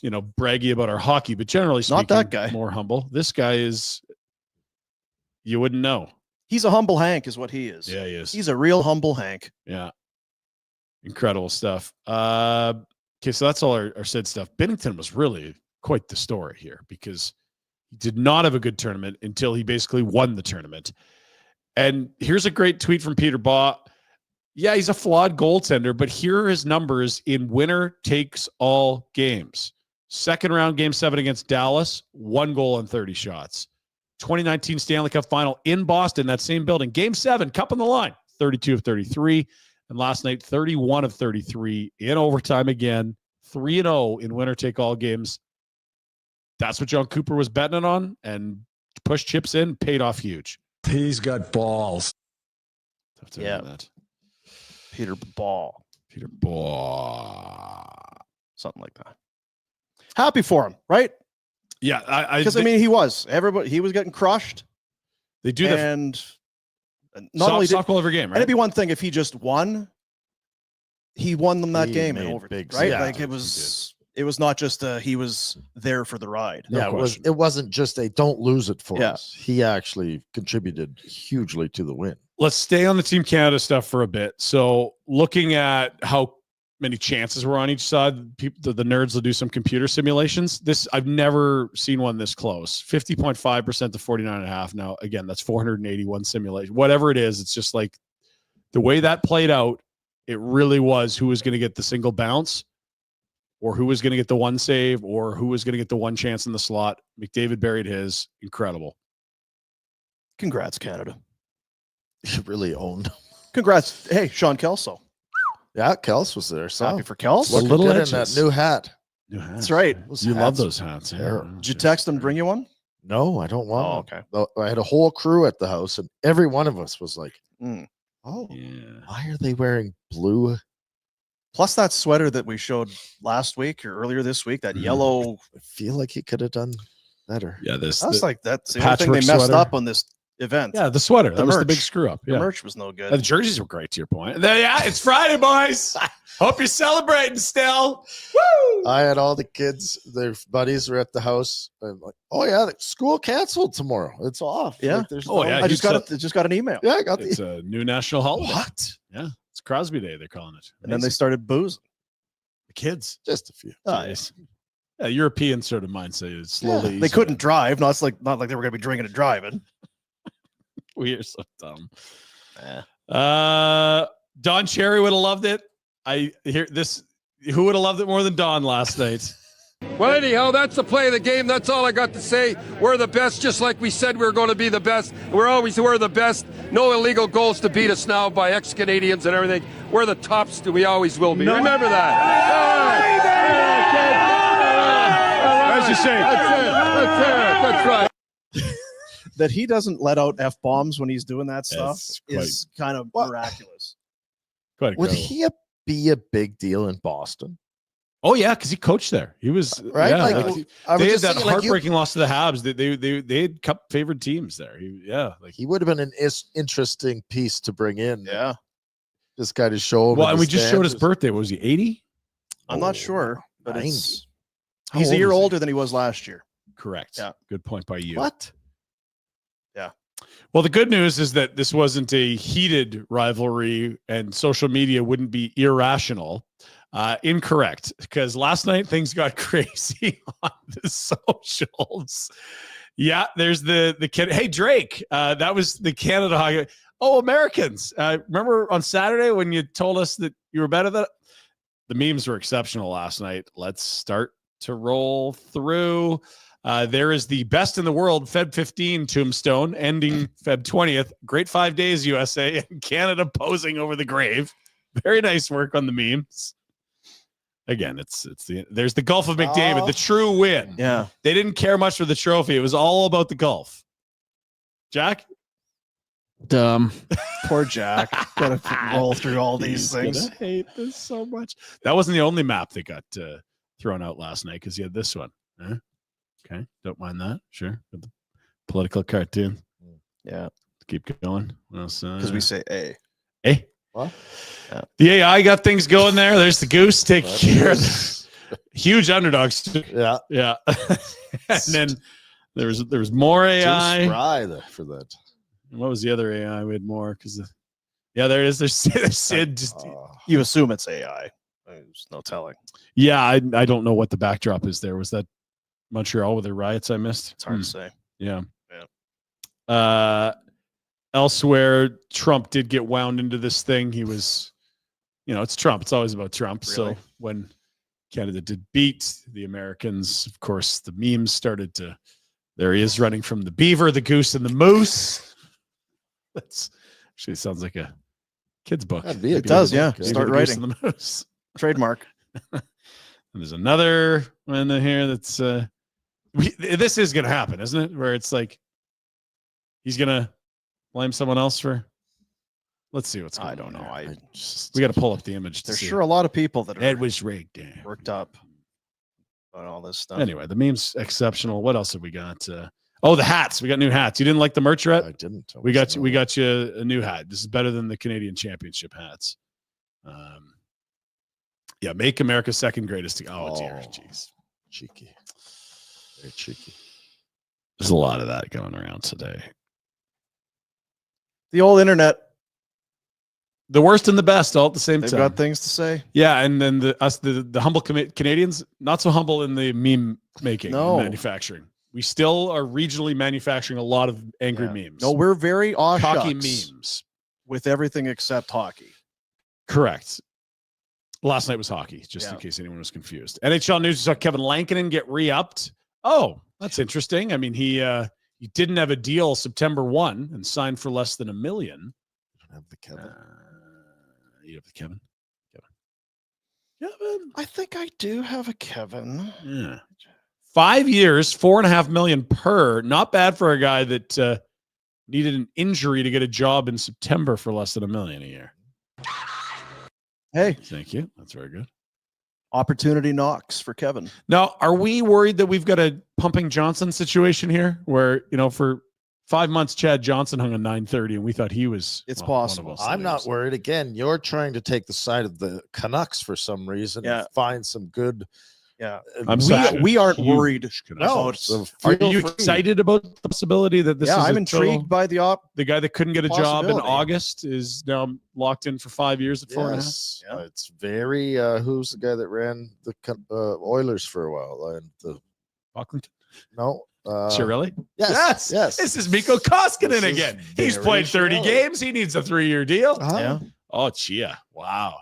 braggy about our hockey, but generally speaking, not that guy. More humble. This guy is. You wouldn't know. He's a humble Hank, is what he is. Yeah, he is. He's a real humble Hank. Yeah, incredible stuff. Okay, so that's all our Sid stuff. Binnington was really quite the story here because he did not have a good tournament until he basically won the tournament. And here's a great tweet from Peter Baugh. Yeah, he's a flawed goaltender, but here are his numbers in winner takes all games. Second round, game 7 against Dallas, 1 goal on 30 shots. 2019 Stanley Cup final in Boston, that same building. Game 7, cup on the line, 32 of 33. And last night, 31 of 33 in overtime again, 3-0 in winner take all games. That's what John Cooper was betting it on, and pushed chips in, paid off huge. He's got balls. Yeah. That. Peter Baugh. Something like that. Happy for him, right? Yeah, because I mean, he was getting crushed. They do that, and not only soft goal every game, right? And it'd be one thing if he just won. He won them that game in overtime, right? Yeah, like it was not just he was there for the ride. Yeah, it wasn't just a don't lose it for us. He actually contributed hugely to the win. Let's stay on the Team Canada stuff for a bit. So looking at how many chances were on each side, people, the nerds will do some computer simulations. I've never seen one this close. 50.5% to 49.5. Now, again, that's 481 simulation. Whatever it is, it's just like the way that played out, it really was who was going to get the single bounce or who was going to get the one save or who was going to get the one chance in the slot. McDavid buried his. Incredible. Congrats, Canada. You really owned. Congrats. Hey, Sean Kelso. Yeah, Kels was there. So Happy for Kels. Well, looking little good in edges. that new hat. That's right. Those You love hats those are hats. terrible. Did you text him, bring you one? No, I don't want Oh, one. okay. Though I had a whole crew at the house, and every one of us was like, Mm. "Oh, Yeah. why are they wearing blue?" Plus that sweater that we showed last week or earlier this week, that Mhm. yellow. I feel like he could have done better. Yeah. That's the only thing patchwork they messed sweater. up on this event. Yeah, the sweater. That was the big merch. screw up. The Yeah. merch was no good. The jerseys were great, to your point. Yeah, it's Friday, boys. Hope you're celebrating still. Woo! I had all the kids, their buddies were at the house. I'm like, "Oh yeah, the school canceled tomorrow. It's off." Yeah. Like, there's Oh, yeah, I just got an email. yeah. I got It's the a new national holiday. what? Yeah. It's Crosby Day, they're calling it. And then they Amazing. started boozing. the kids. Just a few. Nice. Yeah, European sort of mindset. It's slowly. They couldn't drive. Not like they were going to be drinking and driving. We are so dumb. Don Cherry would have loved it. I hear this. Who would have loved it more than Don last night? Well, anyhow, that's the play of the game. That's all I got to say. We're the best, just like we said we were going to be the best. We're the best. No illegal goals to beat us now by ex-Canadians and everything. We're the tops, and we always will be. Remember that. As you say. That's right. That he doesn't let out F-bombs when he's doing that stuff It's is kind of miraculous. Quite Would incredible. he be a big deal in Boston? Oh yeah, because he coached there. He was Right? Yeah, Like, like, I was they had just that thinking, like, heartbreaking loss to the Habs. They had cup favored teams there. he would have been an interesting piece to bring in. Yeah. This guy to show him. Well, in and the we just showed his stands. birthday. Was he 80? I'm not sure, but 90. How he's a old year is he? older than he was last year. Correct. Yeah. Good point by you. What? Well, the good news is that this wasn't a heated rivalry and social media wouldn't be irrational. Incorrect, because last night things got crazy on the socials. Yeah, there's the kid. Hey, Drake, that was the Canada hockey. Oh, Americans. Remember on Saturday when you told us that you were better than the memes were exceptional last night. Let's start to roll through. There is the best in the world Feb 15 tombstone ending Feb 20th. Great 5 days, USA, and Canada posing over the grave. Very nice work on the memes. Again, there's the Gulf of McDavid, the true win. Yeah. They didn't care much for the trophy. It was all about the Gulf. Jack? Dumb. Poor Jack. Got to roll through all these things. I hate this so much. That wasn't the only map that got thrown out last night because you had this one. Huh? Okay, don't mind that. Sure, with the political cartoon. Yeah, keep going. Because we say A. A. What? Yeah. The AI got things going there. There's the goose taking care of the huge underdogs. Yeah, yeah. And then there was more AI. Too spry there for that. And what was the other AI? We had more because there it is. There's Sid. Just you assume it's AI. There's no telling. Yeah, I don't know what the backdrop is there. Was that Montreal with the riots I missed? It's hard to say. Yeah. Elsewhere, Trump did get wound into this thing. He was, it's Trump. It's always about Trump. Really? So when Canada did beat the Americans, of course, the memes started to, there he is running from the beaver, the goose, and the moose. That's actually sounds like a kid's book. It does, yeah. Beaver, Start the Goose, writing. and the moose. Trademark. And there's another one in here that's this is gonna happen, isn't it? Where it's like he's gonna blame someone else for. Let's see what's going on. I don't know. We got to pull up the image. There's see. sure a lot of people that are It was rigged. Yeah. worked up on all this stuff. Anyway, the meme's exceptional. What else have we got? The hats. We got new hats. You didn't like the merch, Rhett? I didn't. We got you a new hat. This is better than the Canadian Championship hats. Yeah, make America second greatest. Oh dear, jeez, cheeky, very cheeky. There's a lot of that going around today. The old internet. The worst and the best all at the same They've time. got things to say. Yeah, and then the humble Canadians, not so humble in the meme making No. and manufacturing. We still are regionally manufacturing a lot of angry memes. No, we're very aw cocky shucks. memes. with everything except hockey. Correct. Last night was hockey, just in case anyone was confused. NHL news, we saw Kevin Lankinen get re-upped. Oh, that's interesting. I mean, he didn't have a deal September 1 and signed for less than $1 million. I don't have the Kevin. You have the Kevin? I think I do have a Kevin. Yeah. 5 years, $4.5 million per. Not bad for a guy that needed an injury to get a job in September for less than $1 million a year. Hey, thank you. That's very good. Opportunity knocks for Kevin. Now, are we worried that we've got a Pumping Johnson situation here where, for 5 months, Chad Johnson hung a 930 and we thought he was. It's possible. I'm not worried. Again, you're trying to take the side of the Canucks for some reason. Yeah. And find some good. Yeah. We aren't worried. No. Are you excited about the possibility that this is I'm intrigued by the guy that couldn't get a job in possibility. August is now locked in for 5 years at 4.5? Yeah. It's very. Who's the guy that ran the Oilers for a while? And the Bucklington? no. Seravalli? Yes. This is Mikko Koskinen This is again. He's very played 30 Seravalli. games. He needs a 3-year deal. Uh-huh. Yeah. Oh, Chia. Wow.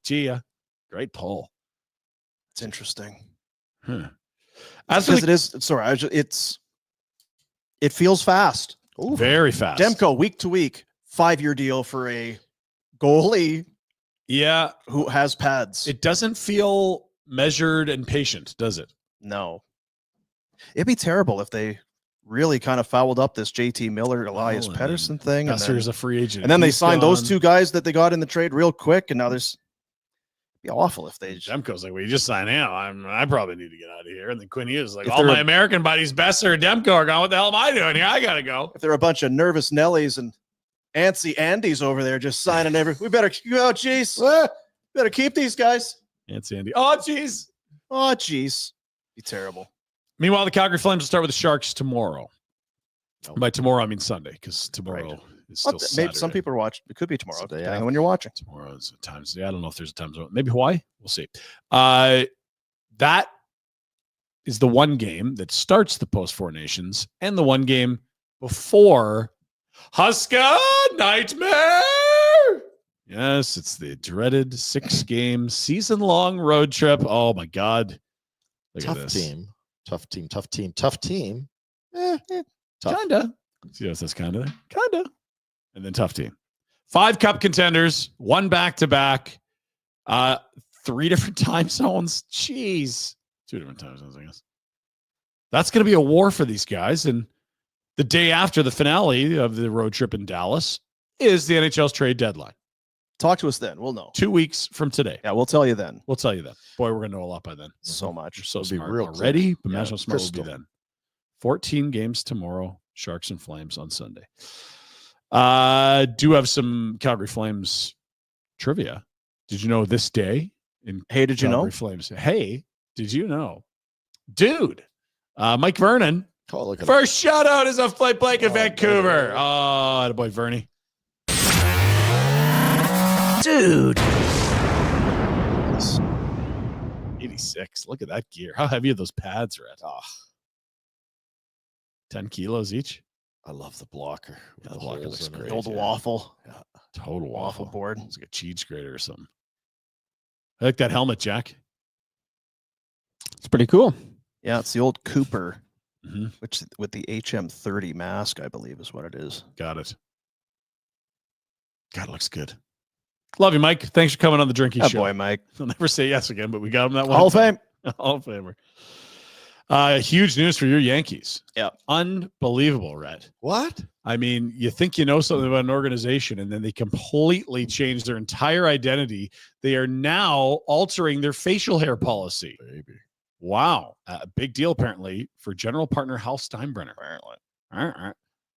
Chia. Great pull. It's interesting. As for Because it is. Sorry, it feels fast. very fast. Demko week to week, 5-year deal for a goalie. Yeah. Who has pads. It doesn't feel measured and patient, does it? No. It'd be terrible if they really kind of fouled up this JT Miller, Elias Pettersson thing. Besser's a free agent. And then they He's signed those gone. 2 guys that they got in the trade real quick. And now it'd be awful if they Demko's like, well, you just signed him. I probably need to get out of here. And then Quinn Hughes is like, If all they're my a- American buddies, Besser and Demko, are gone. What the hell am I doing here? I got to go. if they're a bunch of nervous Nellies and antsy Andys over there just signing we better, oh, geez. Better keep these guys. It's Andy. Oh, geez. Oh, geez. Be terrible. Meanwhile, the Calgary Flames will start with the Sharks tomorrow. By tomorrow, I mean Sunday, because tomorrow is still Maybe some Saturday. people are watching. It could be tomorrow, It's the day depending after. on when you're watching. Tomorrow is a time. I don't know if there's a time zone. Maybe Hawaii. We'll see. That is the one game that starts the post 4 Nations and the one game before Huska Nightmare. Yes, it's the dreaded 6-game season-long road trip. Oh my God! Look at Tough this. team. Tough team. Tough. Kinda. See that's kinda there. Kinda. And then tough team. 5 cup contenders, 1 back-to-back, 3 different time zones. Jeez. 2 different time zones, I guess. That's going to be a war for these guys. And the day after the finale of the road trip in Dallas is the NHL's trade deadline. Talk to us then. We'll know. 2 weeks from today. Yeah, we'll tell you then. We'll tell you then. Boy, we're going to know a lot by then. So We're much. so It'll be smart real clear. already, but Yeah, imagine how smart we'll be crystal. then. 14 games tomorrow, Sharks and Flames on Sunday. Do have some Calgary Flames trivia. Did you know this day in Hey, did you know? Calgary Flames? Hey, did you know? Dude, Mike Vernon. Oh, look at First shout out is off Blake in Oh, Vancouver. baby. Oh, boy, Vernie. Dude. 86. Look at that gear. How heavy are those pads, Red? Oh. 10 kilos each. I love the blocker. Yeah, the blocker looks great. Old yeah. waffle. Total Waffle waffle. board. It's like a cheese grater or something. I like that helmet, Jack. It's pretty cool. Yeah, it's the old Cooper, Mhm. which with the HM30 mask, I believe is what it is. Got it. God, it looks good. Love you, Mike. Thanks for coming on the Drinking That Show. boy, Mike. I'll never say yes again, but we got him that one. Hall of Fame. Hall of Famer. Huge news for your Yankees. Yeah. Unbelievable, Red. What? I mean, you think you know something about an organization, and then they completely change their entire identity. They are now altering their facial hair policy. Baby. Wow. A big deal, apparently, for general partner Hal Steinbrenner. Apparently. All right.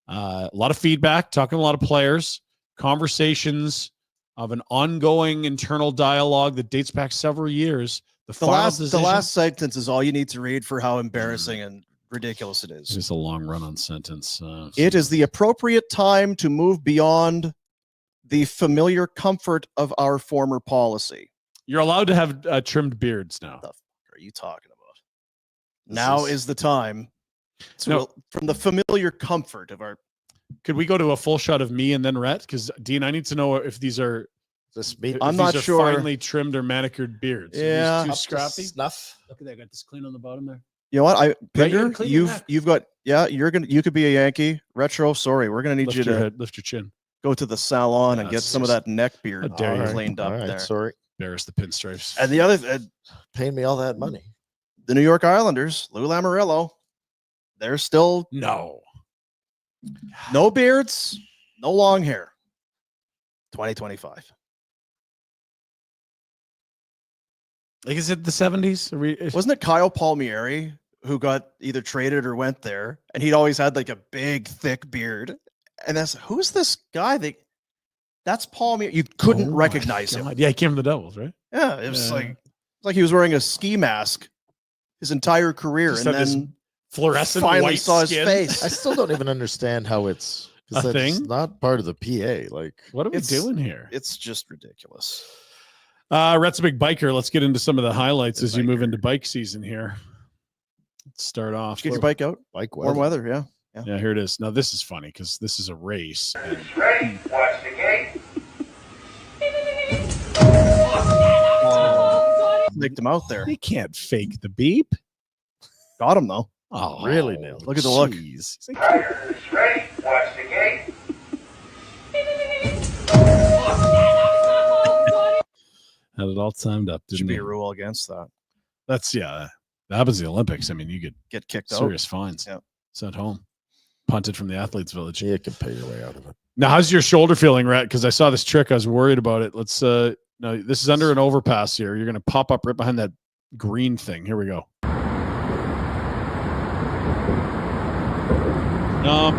A lot of feedback, talking to a lot of players, conversations of an ongoing internal dialogue that dates back several years. The last sentence is all you need to read for how embarrassing and ridiculous it It's is. just a long run-on sentence. It is the appropriate time to move beyond the familiar comfort of our former policy. You're allowed to have trimmed beards now. What the fuck are you talking about? Now is the time to, No. from the familiar comfort of our Could we go to a full shot of me and then Rhett? Because Dean, I need to know if these are. I'm not sure. Finely trimmed or manicured beards. Yeah, too scrappy. Snuff. Look at that. Got this clean on the bottom there. You know what? Pinder, clean your neck. you've got you could be a Yankee. Retro, sorry, we're gonna need Lift you your to head, lift your chin. go to the salon and get That's some of that neck beard How dare you. cleaned up All right, there. sorry. There's the pinstripes. And the other, Paying me all that money. the New York Islanders, Lou Lamoriello, they're still No. no beards, no long hair. 2025. Like, is it the 70s? Wasn't it Kyle Palmieri who got either traded or went there? And he'd always had like a big, thick beard. And who's this guy? That's Palmieri. You couldn't recognize him. Yeah, he came from the Devils, right? Yeah, it was like he was wearing a ski mask his entire career, Just and had this then fluorescent finally white saw skin. his face. I still don't even understand how it's A that's thing? not part of the PA. Like, What are we doing here? It's just ridiculous. Rhett's a big biker. Let's get into some of the highlights Big as you move biker. into bike season here. Let's start off. Did you get your bike out? like Warm weather, yeah. Yeah, here it is. Now, this is funny because this is a race. and Ready? Watch the gate. Faked him out there. They can't fake the beep. Got him though. Oh, really nailed it. Look at the look. Jeez. He's like, Tigers, ready? Watch the gate. had it all timed up. Should Didn't be he? a rule against that. That's that happens in the Olympics. I mean, you get Get kicked out. serious fines. Yeah. Sent home, punted from the athletes' village. You can pay your way out of it. Now, how's your shoulder feeling, Rhett? Because I saw this trick. I was worried about it. Let's now this is under an overpass here. You're gonna pop up right behind that green thing. Here we go. No.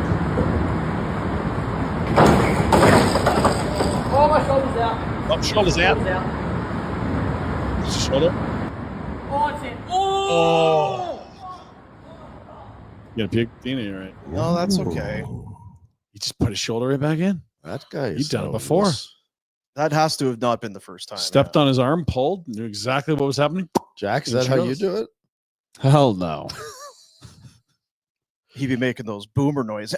Oh, my shoulder's out. Oh, shoulders out. Shoulder's out. Just shoulder. Oh, it's in. Oh! You got a puke, Dina? You're right. No, that's okay. You just put his shoulder right back in. That guy is You've done it so before. loose. That has to have not been the first time. Stepped on his arm, pulled, knew exactly what was happening. Jack, is Here that she how goes. you do it? Hell no. He'd be making those boomer noises.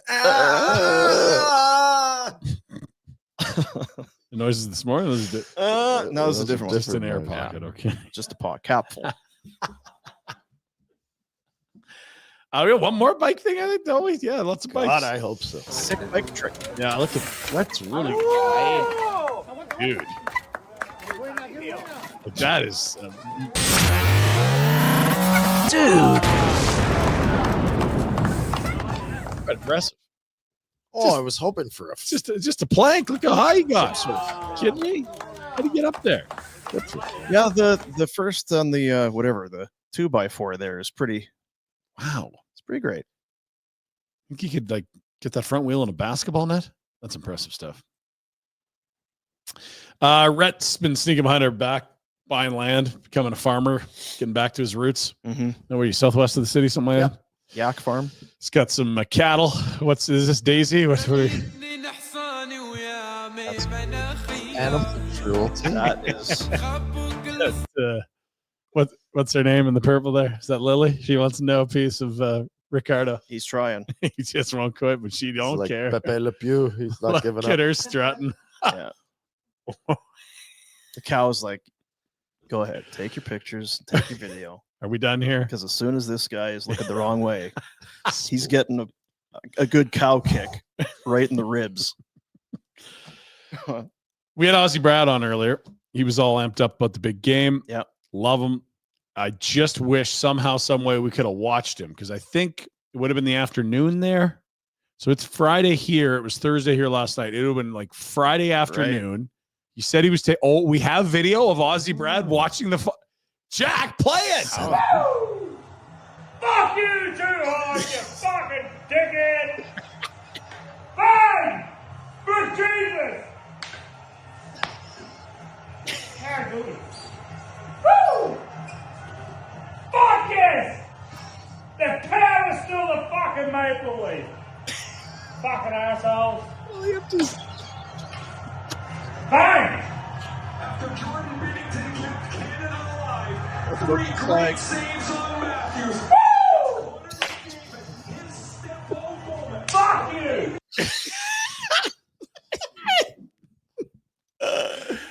The noises this morning was No, this is a Those are different one. just an air Different, pocket. Okay. Just a pot cap full. We got one more bike thing. I think always, yeah, lots of bikes. God, I hope so. Sick bike trick. Yeah, look at that's really dude. But that is dude. Aggressive. Oh, I was hoping for a Just a plank. Look how high he got. Kidding me? How do you get up there? Yeah, the first on the whatever, the 2x4 there is pretty. Wow. It's pretty great. Think you could like get that front wheel in a basketball net? That's impressive stuff. Rhett's been sneaking behind our back, buying land, becoming a farmer, getting back to his roots. Mm-hmm. Know where you southwest of the city, something like that? Yak farm. He's got some cattle. Is this Daisy? What are we? animal cruelty. That is. What's her name in the purple there? Is that Lily? She wants to know a piece of Ricardo. He's trying. He just won't quit, but she don't Like care. Pepe Le Pew. He's not giving Look at up. her strutting. Yeah. The cow's like, go ahead, take your pictures, take your video. Are we done here? Because as soon as this guy is looking the wrong way, he's getting a good cow kick right in the ribs. We had Ozzy Brad on earlier. He was all amped up about the big game. Yeah. Love him. I just wish somehow, some way we could have watched him because I think it would have been the afternoon there. So it's Friday here. It was Thursday here last night. It would have been like Friday afternoon. He said he was we have video of Ozzy Brad watching the Jack, play it. Woo! Fuck you, too hard, you fucking dickhead! Bang! For Jesus! How good. Woo! Fuck yes! The cow is still the fucking Maple Leaf. Fucking assholes. Bang! After Jordan Binnington kept Canada alive, 3 great saves on Matthews. Woo! Fuck you!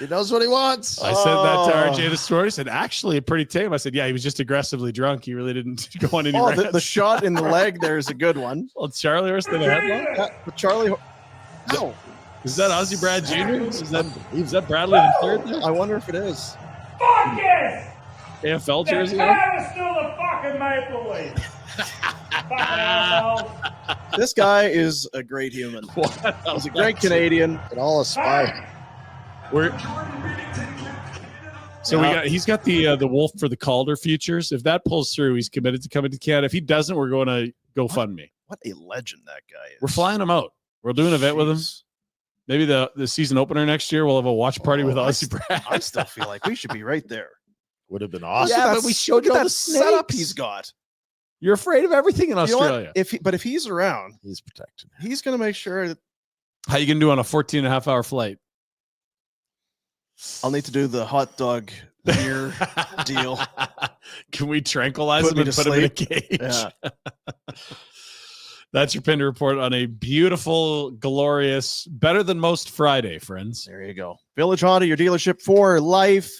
He knows what he wants. I said that to RJ this story. He said, actually, pretty tame. I said, yeah, he was just aggressively drunk. He really didn't go on any rants. The shot in the leg there is a good one. Well, Charlie Horse did a headlock. Yeah, but Charlie. No. Is that Ozzy Brad Jr.? Is that Bradley the third there? I wonder if it is. Fuck yes! AFL jersey The on? Cavs still the fucking Maple Leafs. Fucking assholes. This guy is a great human. He's a great Canadian. And all aspire. He's got the Wolf for the Calder futures. If that pulls through, he's committed to coming to Canada. If he doesn't, we're going to GoFundMe. What a legend that guy is. We're flying him out. We're doing an event with him. Maybe the season opener next year, we'll have a watch party with Ozzy Brad. I still feel like we should be right there. Would have been awesome. Yeah, but we showed you all the setup snakes. he's got. You're afraid of everything in You know Australia. what? If he's around, He's protected. he's going to make sure that How you going to do on a 14.5-hour flight? I'll need to do the hot dog beer deal. Can we tranquilize Put him me and to put him in a sleep. cage? Yeah. That's your Pinder Report on a beautiful, glorious, better than most Friday, friends. There you go. Village Honda, your dealership for life.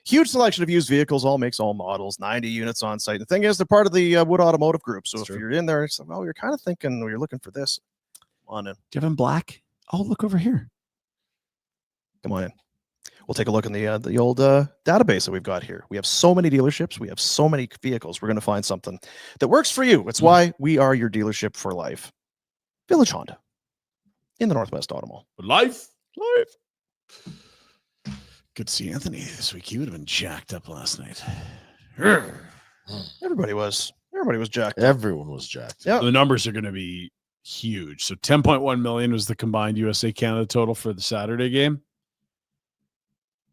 Huge selection of used vehicles, all makes, all models, 90 units on site. The thing is, they're part of the Wood Automotive Group. So That's if true. you're in there, it's like, well, you're kind of thinking, you're looking for this. Come on in. Do you have him black? Oh, look over here. Come on in. We'll take a look in the old database that we've got here. We have so many dealerships. We have so many vehicles. We're going to find something that works for you. It's why we are your dealership for life. Village Honda in the Northwest Auto Mall. Life. Good to see Anthony this week. He would have been jacked up last night. Everybody was jacked. Everyone was jacked. Yeah. The numbers are going to be huge. So 10.1 million was the combined USA Canada total for the Saturday game.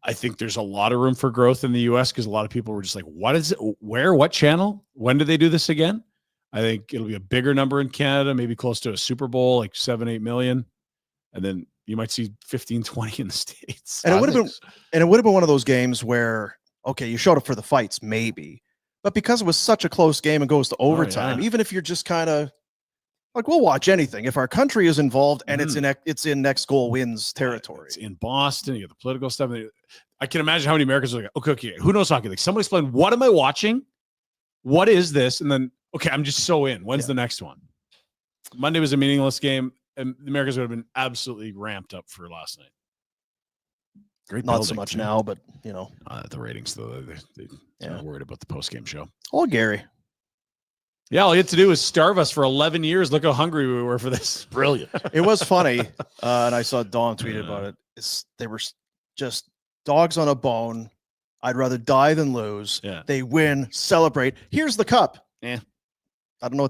I think there's a lot of room for growth in the US because a lot of people were just like, what is it? Where? What channel? When do they do this again? I think it'll be a bigger number in Canada, maybe close to a Super Bowl, like 7-8 million. And then you might see 15, 20 in the States. And it would have been one of those games where, okay, you showed up for the fights, maybe. But because it was such a close game and goes to overtime, yeah. even if you're just kind of like, we'll watch anything. If our country is involved and it's in next goal wins territory. It's in Boston, you have the political stuff. I can imagine how many Americans are like, okay, who knows hockey? Like, somebody explain, what am I watching? What is this? And then, okay, I'm just so in. When's the next one? Monday was a meaningless game, and the Americans would have been absolutely ramped up for last night. Great, Not so much now, but you know, the ratings though, they're worried about the post-game show. Oh, Gary. Yeah, all you had to do is starve us for 11 years. Look how hungry we were for this. Brilliant. It was funny, and I saw Dawn tweeted about it. They were just dogs on a bone. I'd rather die than lose. Yeah. They win, celebrate. Here's the cup. Yeah. I don't know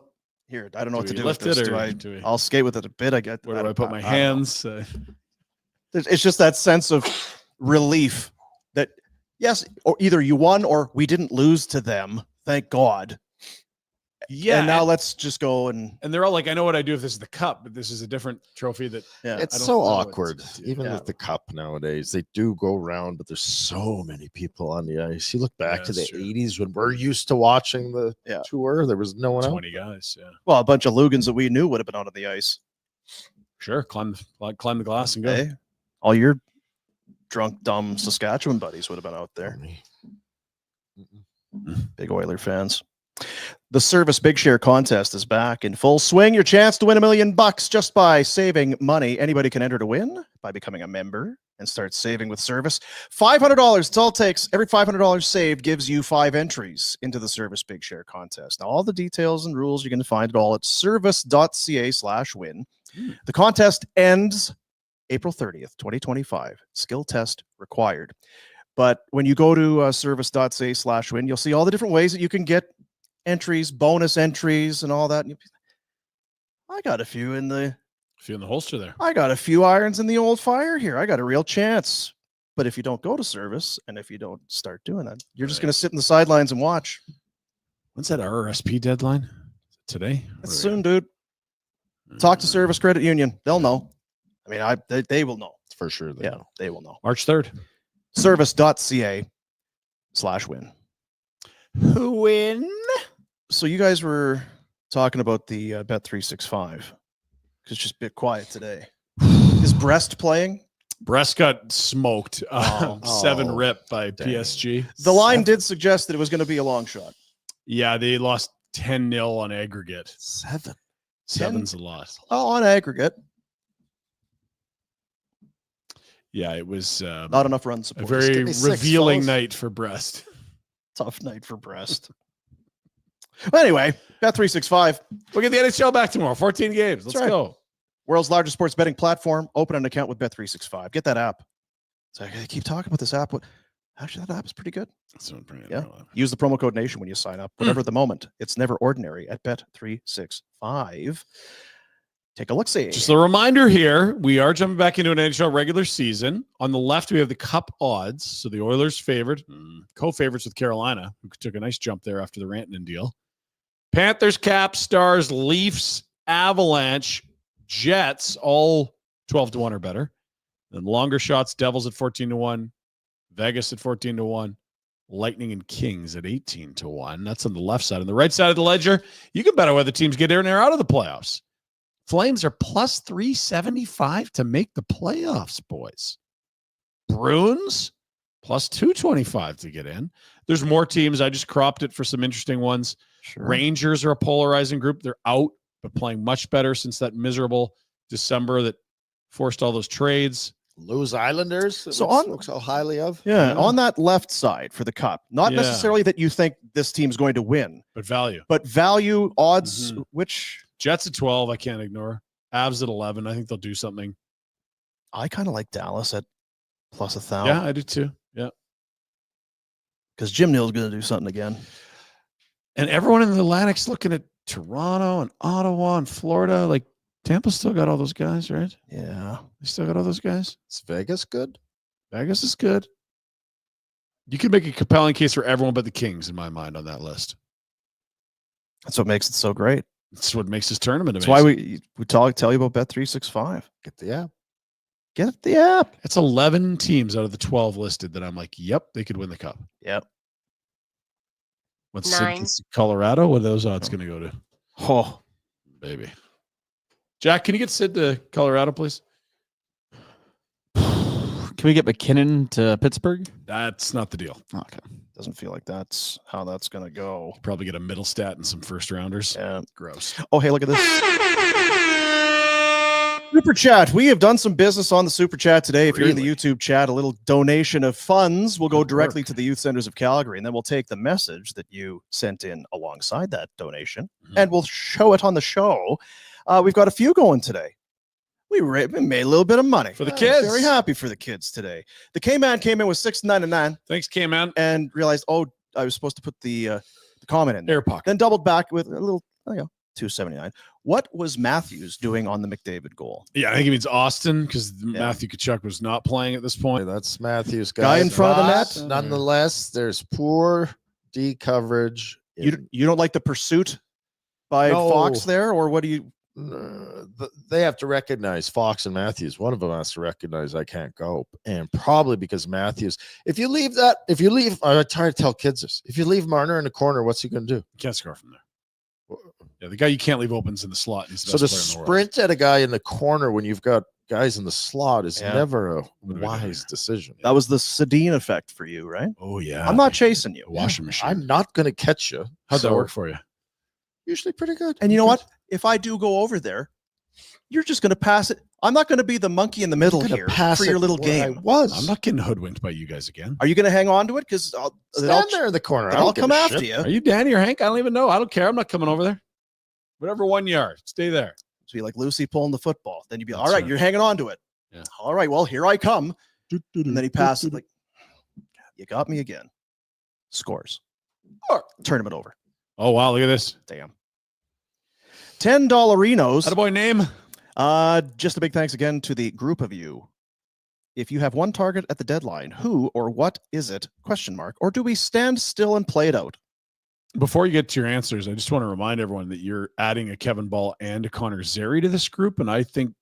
what to do with lift this. it, I'll skate with it a bit. I get. Where do I put my hands? It's just that sense of relief that yes, or either you won or we didn't lose to them. Thank God. Yeah. And now let's just go and they're all like, I know what I do if this is the cup, but this is a different trophy that It's so awkward. Even with the cup nowadays, they do go around, but there's so many people on the ice. You look back to the 80s when we're used to watching the tour, there was no one 20 guys. Yeah. Well, a bunch of Lugans that we knew would have been out on the ice. Sure. Climb the glass and go. Hey, all your drunk, dumb Saskatchewan buddies would have been out there. Big Oiler fans. The Service Big Share contest is back in full swing. Your chance to win $1 million just by saving money. Anybody can enter to win by becoming a member and start saving with Service. $500. It's all it takes. Every $500 saved gives you 5 entries into the Service Big Share contest. Now, all the details and rules, you can find it all at service.ca/win. The contest ends April 30th, 2025. Skill test required. But when you go to service.ca/win, you'll see all the different ways that you can get entries, bonus entries, and all that. I got a few in the holster there. I got a few irons in the old fire here. I got a real chance. But if you don't go to Service and if you don't start doing that, you're just going to sit in the sidelines and watch. When's that RRSP deadline? Today? It's soon, dude. Talk to Service Credit Union. They'll know. I mean, they will know. For sure. They will know. March 3rd. Service.ca/win. Who win? So you guys were talking about the Bet365 because it's just a bit quiet today. Is Brest playing? Brest got smoked. 7 rip by dang. PSG. The line did suggest that it was going to be a long shot. Yeah, they lost 10-0 on aggregate. 7. 7's a lot. Oh, on aggregate. Yeah, it was Not enough run a support. very give me 6 revealing falls. night for Brest. Tough night for Brest. Well, anyway, Bet365, We'll get the NHL back tomorrow. 14 games. Let's That's right. go. world's largest sports betting platform. Open an account with Bet365. Get that app. So I keep talking about this app. Actually, that app is pretty good. Yeah. Use the promo code NATION when you sign up. Whatever the moment, it's never ordinary at Bet365. Take a look-see. Just a reminder here, we are jumping back into an NHL regular season. On the left, we have the Cup odds. So the Oilers favored, co-favorites with Carolina, who took a nice jump there after the Rantanen deal. Panthers, Caps, Stars, Leafs, Avalanche, Jets, all 12-1 or better. Then longer shots, Devils at 14-1, Vegas at 14-1, Lightning and Kings at 18-1. That's on the left side. On the right side of the ledger, you can bet on whether teams get in or out of the playoffs. Flames are plus 375 to make the playoffs, boys. Bruins plus 225 to get in. There's more teams. I just cropped it for some interesting ones. Sure. Rangers are a polarizing group. They're out, but playing much better since that miserable December that forced all those trades. Lose Islanders. So on looks so highly of. Yeah, on that left side for the Cup, not Yeah. necessarily that you think this team's going to win, But value. but value odds, which Jets at 12, I can't ignore. Avs at 11. I think they'll do something. I kind of like Dallas at plus 1,000. Yeah, I do too. Yeah. Because Jim Neal's going to do something again. And everyone in the Atlantic's looking at Toronto and Ottawa and Florida. Like Tampa's still got all those guys, right? Yeah. They still got all those guys. Is Vegas good? Vegas is good. You can make a compelling case for everyone but the Kings in my mind on that list. That's what makes it so great. That's what makes this tournament That's amazing. why we tell you about Bet365. Get the app. Get the app. It's 11 teams out of the 12 listed that I'm like, yep, they could win the Cup. Yep. What's 9. Colorado? What are those odds going to go to? Oh, Baby. Jack, can you get Sid to Colorado, please? Can we get McKinnon to Pittsburgh? That's not the deal. Okay. doesn't feel like that's how that's going to go. Probably get a middle stat and some first rounders. Yeah. Gross. Oh, hey, look at this. Super chat. We have done some business on the super chat today. If you're in the YouTube chat, a little donation of funds will go directly to the Youth Centers of Calgary, and then we'll take the message that you sent in alongside that donation, and we'll show it on the show. We've got a few going today. We made a little bit of money For the kids. Very happy for the kids today. The K-Man came in with $6.99 Thanks, K-Man. and realized, oh, I was supposed to put the comment in there. Air pocket. Then doubled back with a little, $2.79. What was Matthews doing on the McDavid goal? Yeah, I think it means Austin because Matthew Tkachuk was not playing at this point. That's Matthews. Guy in front of the But net? Nonetheless, there's poor D coverage. You don't like the pursuit by No. Fox there, or what do you? They have to recognize Fox and Matthews. One of them has to recognize I can't go, and probably because Matthews. If you leave, I try to tell kids this. If you leave Marner in the corner, what's he going to do? You can't score from there. Yeah, the guy you can't leave opens in the slot. He's the So to best player in the world. sprint at a guy in the corner when you've got guys in the slot is Yeah. never a What do we do wise here? decision. That was the Sedin effect for you, right? Oh, yeah. I'm not chasing you. A washing machine. I'm not going to catch you. How'd that So, work for you? Usually pretty good. And you know what? If I do go over there, you're just going to pass it. I'm not going to be the monkey in the middle gonna here pass for your it little where I game. was. I'm not getting hoodwinked by you guys again. Are you going to hang on to it? Because Stand there in the corner. I I'll don't give come a after shit. you. Are you Danny or Hank? I don't even know. I don't care. I'm not coming over there. Whatever 1 yard. Stay there. So be like Lucy pulling the football. Then you'd be, That's all right, right. you're hanging on to it. Yeah. All right, well, here I come. And then he passes it like, you got me again. Scores. Tournament over. Oh, wow. Look at this. Damn. $10 Attaboy name. Just a big thanks again to the group of you. If you have one target at the deadline, who or what is it? ? Or do we stand still and play it out? Before you get to your answers, I just want to remind everyone that you're adding a Kevin Ball and a Connor Zary to this group, and I think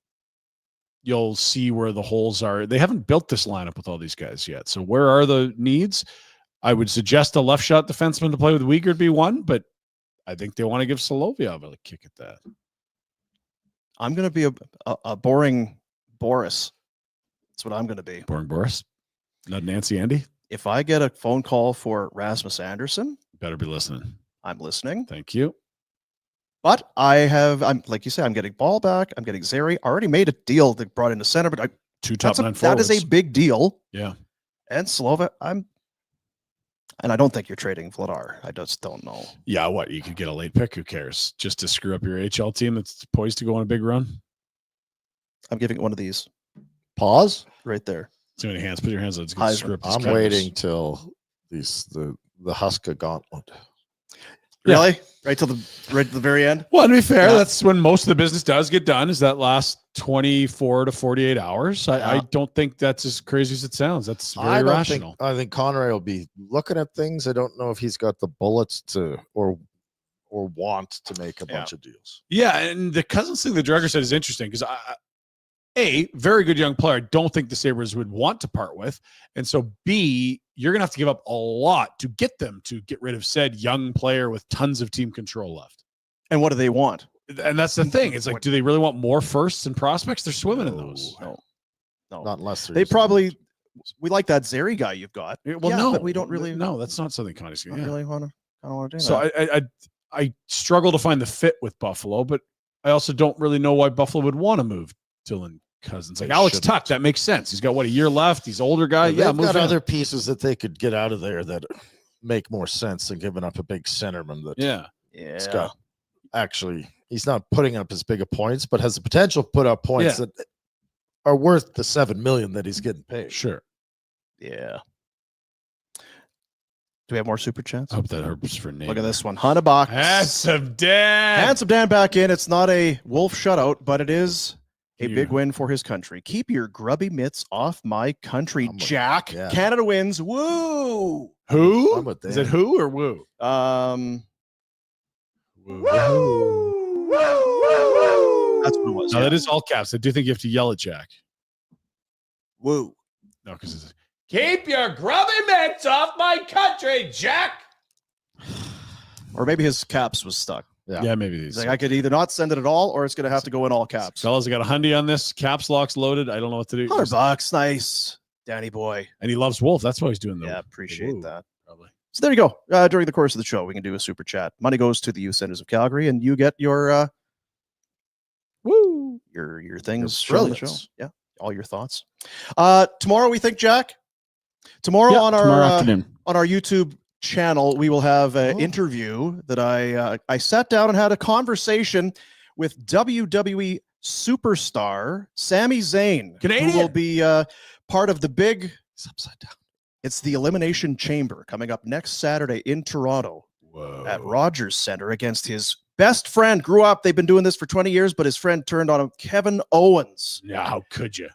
you'll see where the holes are. They haven't built this lineup with all these guys yet. So where are the needs? I would suggest a left shot defenseman to play with Uyghur be one, but I think they want to give Solovyov a kick at that. I'm going to be a boring Boris That's what I'm going to be. Boring Boris. Not Nancy Andy. If I get a phone call for Rasmus Anderson, Better be listening. I'm listening. Thank you. But I'm like you said, I'm getting Ball back. I'm getting Zary. I already made a deal that brought in the center, but 2 top 9 that forwards. is a big deal. Yeah. And Slova, and I don't think you're trading Vladar. I just don't know. Yeah, what? You could get a late pick. Who cares? Just to screw up your HL team that's poised to go on a big run. I'm giving it one of these. Pause. Right there. Too many hands. Put your hands on it. It's gonna screw up these I'm covers. waiting till the Huska gauntlet. Really? Right to the very end? Well, to be fair, Yeah. that's when most of the business does get done, is that last 24 to 48 hours. I don't think that's as crazy as it sounds. That's very rational. I think Conrad will be looking at things. I don't know if he's got the bullets to or want to make a bunch of deals. Yeah, and the Cousins thing that Dreger said is interesting because very good young player. I don't think the Sabres would want to part with. And so B, you're going to have to give up a lot to get them to get rid of said young player with tons of team control left. And what do they want? And that's the thing. It's like, do they really want more firsts and prospects? They're swimming in those. No. Not unless They probably, we like that Zary guy you've got. Well, Yeah, no, but we don't really. No, that's not something Connie's going Don't to really want to. I don't want to do So that. I struggle to find the fit with Buffalo, but I also don't really know why Buffalo would want to move Dylan Cousins. Like They Alex shouldn't. Tuck, that makes sense. He's got a year left. He's an older guy. They've move got him. other pieces that they could get out of there that make more sense than giving up a big centerman that he's got. Actually, he's not putting up as big a points, but has the potential to put up points that are worth the $7 million that he's getting paid. Sure. Yeah. Do we have more super chats? I hope that hurts for Nate. Look at this one. Hunnebox. Handsome Dan. Handsome Dan back in. It's not a Wolf shutout, but it is a Yeah. big win for his country. Keep your grubby mitts off my country, Jack. yeah. Canada wins. Woo! Who? I'm with Is Dan. it who or woo? Woo. That's what it was. No, yeah. that is all caps. I do think you have to yell at Jack. Woo. No, because it's keep your grubby mitts off my country, Jack. Or maybe his caps was stuck. Yeah, maybe He's these. like, I could either not send it at all, or it's going to have to go in all caps. Fellas, I got a hundy on this. Caps lock's loaded. I don't know what to do. $100. Nice. Danny boy. And he loves Wolf. That's why he's doing the Yeah, appreciate woo, that. Probably. So there you go. During the course of the show, we can do a super chat. Money goes to the Youth Centers of Calgary, and you get your your things shown on the show. brilliance. Yeah, all your thoughts. Tomorrow, we think, Jack. Tomorrow Yeah, on tomorrow our afternoon. on our YouTube channel, we will have an interview that I sat down and had a conversation with WWE superstar Sami Zayn, Canadian. who will be part of the big. It's upside down. It's the Elimination Chamber coming up next Saturday in Toronto at Rogers Center against his best friend. Grew up, they've been doing this for 20 years, but his friend turned on him, Kevin Owens. Yeah, how could you?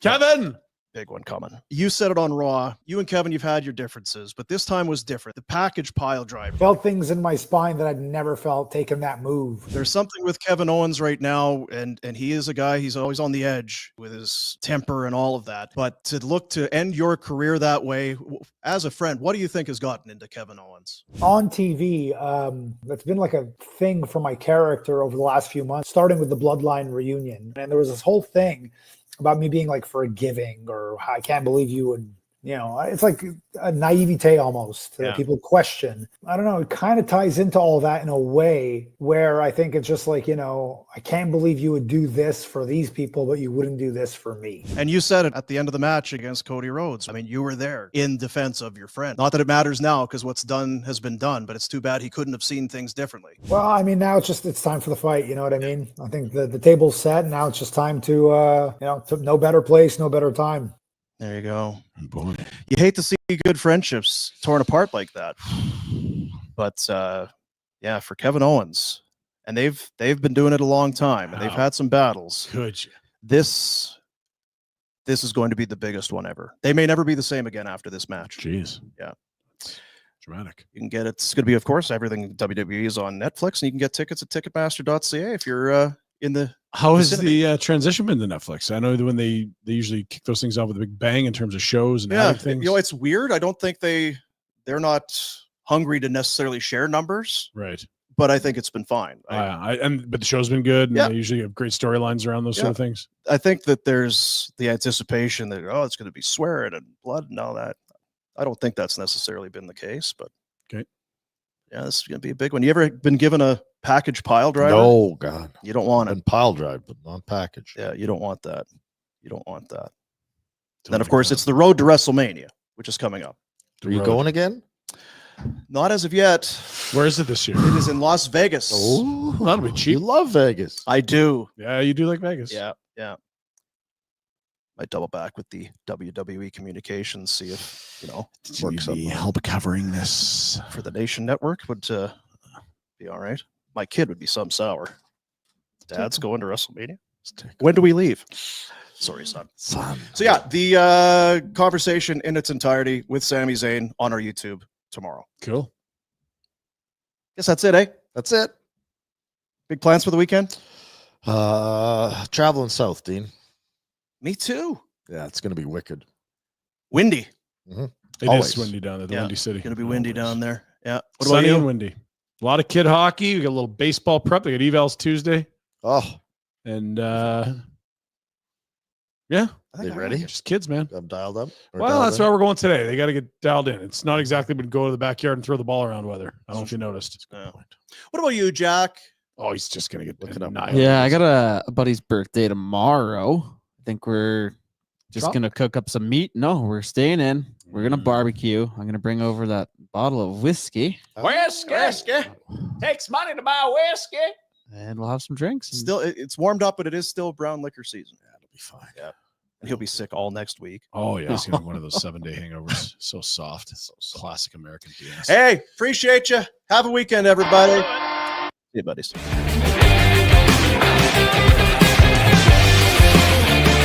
Kevin! Big one coming. You said it on Raw. You and Kevin, you've had your differences, but this time was different. The package pile driver. Felt things in my spine that I'd never felt taking that move. There's something with Kevin Owens right now, and he is a guy, he's always on the edge with his temper and all of that. But to look to end your career that way, as a friend, what do you think has gotten into Kevin Owens? On TV, that's been like a thing for my character over the last few months, starting with the Bloodline reunion. And there was this whole thing about me being like forgiving, or I can't believe you would, it's like a naivete almost that people question. I don't know. It kind of ties into all that in a way where I think it's just like, I can't believe you would do this for these people, but you wouldn't do this for me. And you said it at the end of the match against Cody Rhodes. I mean, you were there in defense of your friend. Not that it matters now, because what's done has been done, but it's too bad he couldn't have seen things differently. Well, I mean, now it's time for the fight. You know what I mean? I think the table's set. Now it's just time to, to no better place, no better time. There you go. Boy. You hate to see good friendships torn apart like that. But yeah, for Kevin Owens, and they've been doing it a long time, and they've had some battles. Could you? This is going to be the biggest one ever. They may never be the same again after this match. Jeez. Yeah. Dramatic. You can get it. It's going to be, of course, everything WWE is on Netflix, and you can get tickets at Ticketmaster.ca if you're in the. How has vicinity. the transition been to Netflix? I know that when they usually kick those things off with a big bang in terms of shows and adding things. It's weird. I don't think they're not hungry to necessarily share numbers, Right. but I think it's been fine. But the show's been good, and they usually have great storylines around those sort of things. I think that there's the anticipation that it's going to be swearing and blood and all that. I don't think that's necessarily been the case, but okay. Yeah, this is going to be a big one. You ever been given a package pile driver? No, God. You don't want it. Pile drive, but not package. Yeah, you don't want that. You don't want that. Then, of course, it's the road to WrestleMania, which is coming up. Are you going again? Not as of yet. Where is it this year? It is in Las Vegas. Oh, that'll be cheap. You love Vegas. I do. Yeah, you do like Vegas. Yeah. Might double back with the WWE communications, see if, works up. Help covering this for the Nation Network would be all right. My kid would be some sour. Dad's going to WrestleMania. When do we leave? Sorry, son. So yeah, the conversation in its entirety with Sami Zayn on our YouTube tomorrow. Cool. Guess that's it, eh? That's it. Big plans for the weekend? Traveling south, Dean. Me too. Yeah, it's going to be wicked. Windy. Mm-hmm. It is windy down there, the Windy City. It's going to be windy down there. Yeah. What Sunny about you? and windy. A lot of kid hockey. We got a little baseball prep. They got evals Tuesday. Oh. And yeah. They ready? Just kids, man. I'm dialed up. Well, that's where we're going today. They got to get dialed in. It's not exactly been go to the backyard and throw the ball around weather. I don't know if you noticed. What about you, Jack? Oh, he's just going to get looking up. Yeah, I got a buddy's birthday tomorrow. I think we're just going to cook up some meat. No, we're staying in. We're going to barbecue. I'm going to bring over that bottle of whiskey. Whiskey. Takes money to buy whiskey. And we'll have some drinks. Still, it's warmed up, but it is still brown liquor season. Yeah, it'll be fine. Yeah. And he'll be sick all next week. Oh, yeah. He's going to have one of those 7-day hangovers. So soft. So classic American BS. Hey, appreciate you. Have a weekend, everybody. See you, buddies.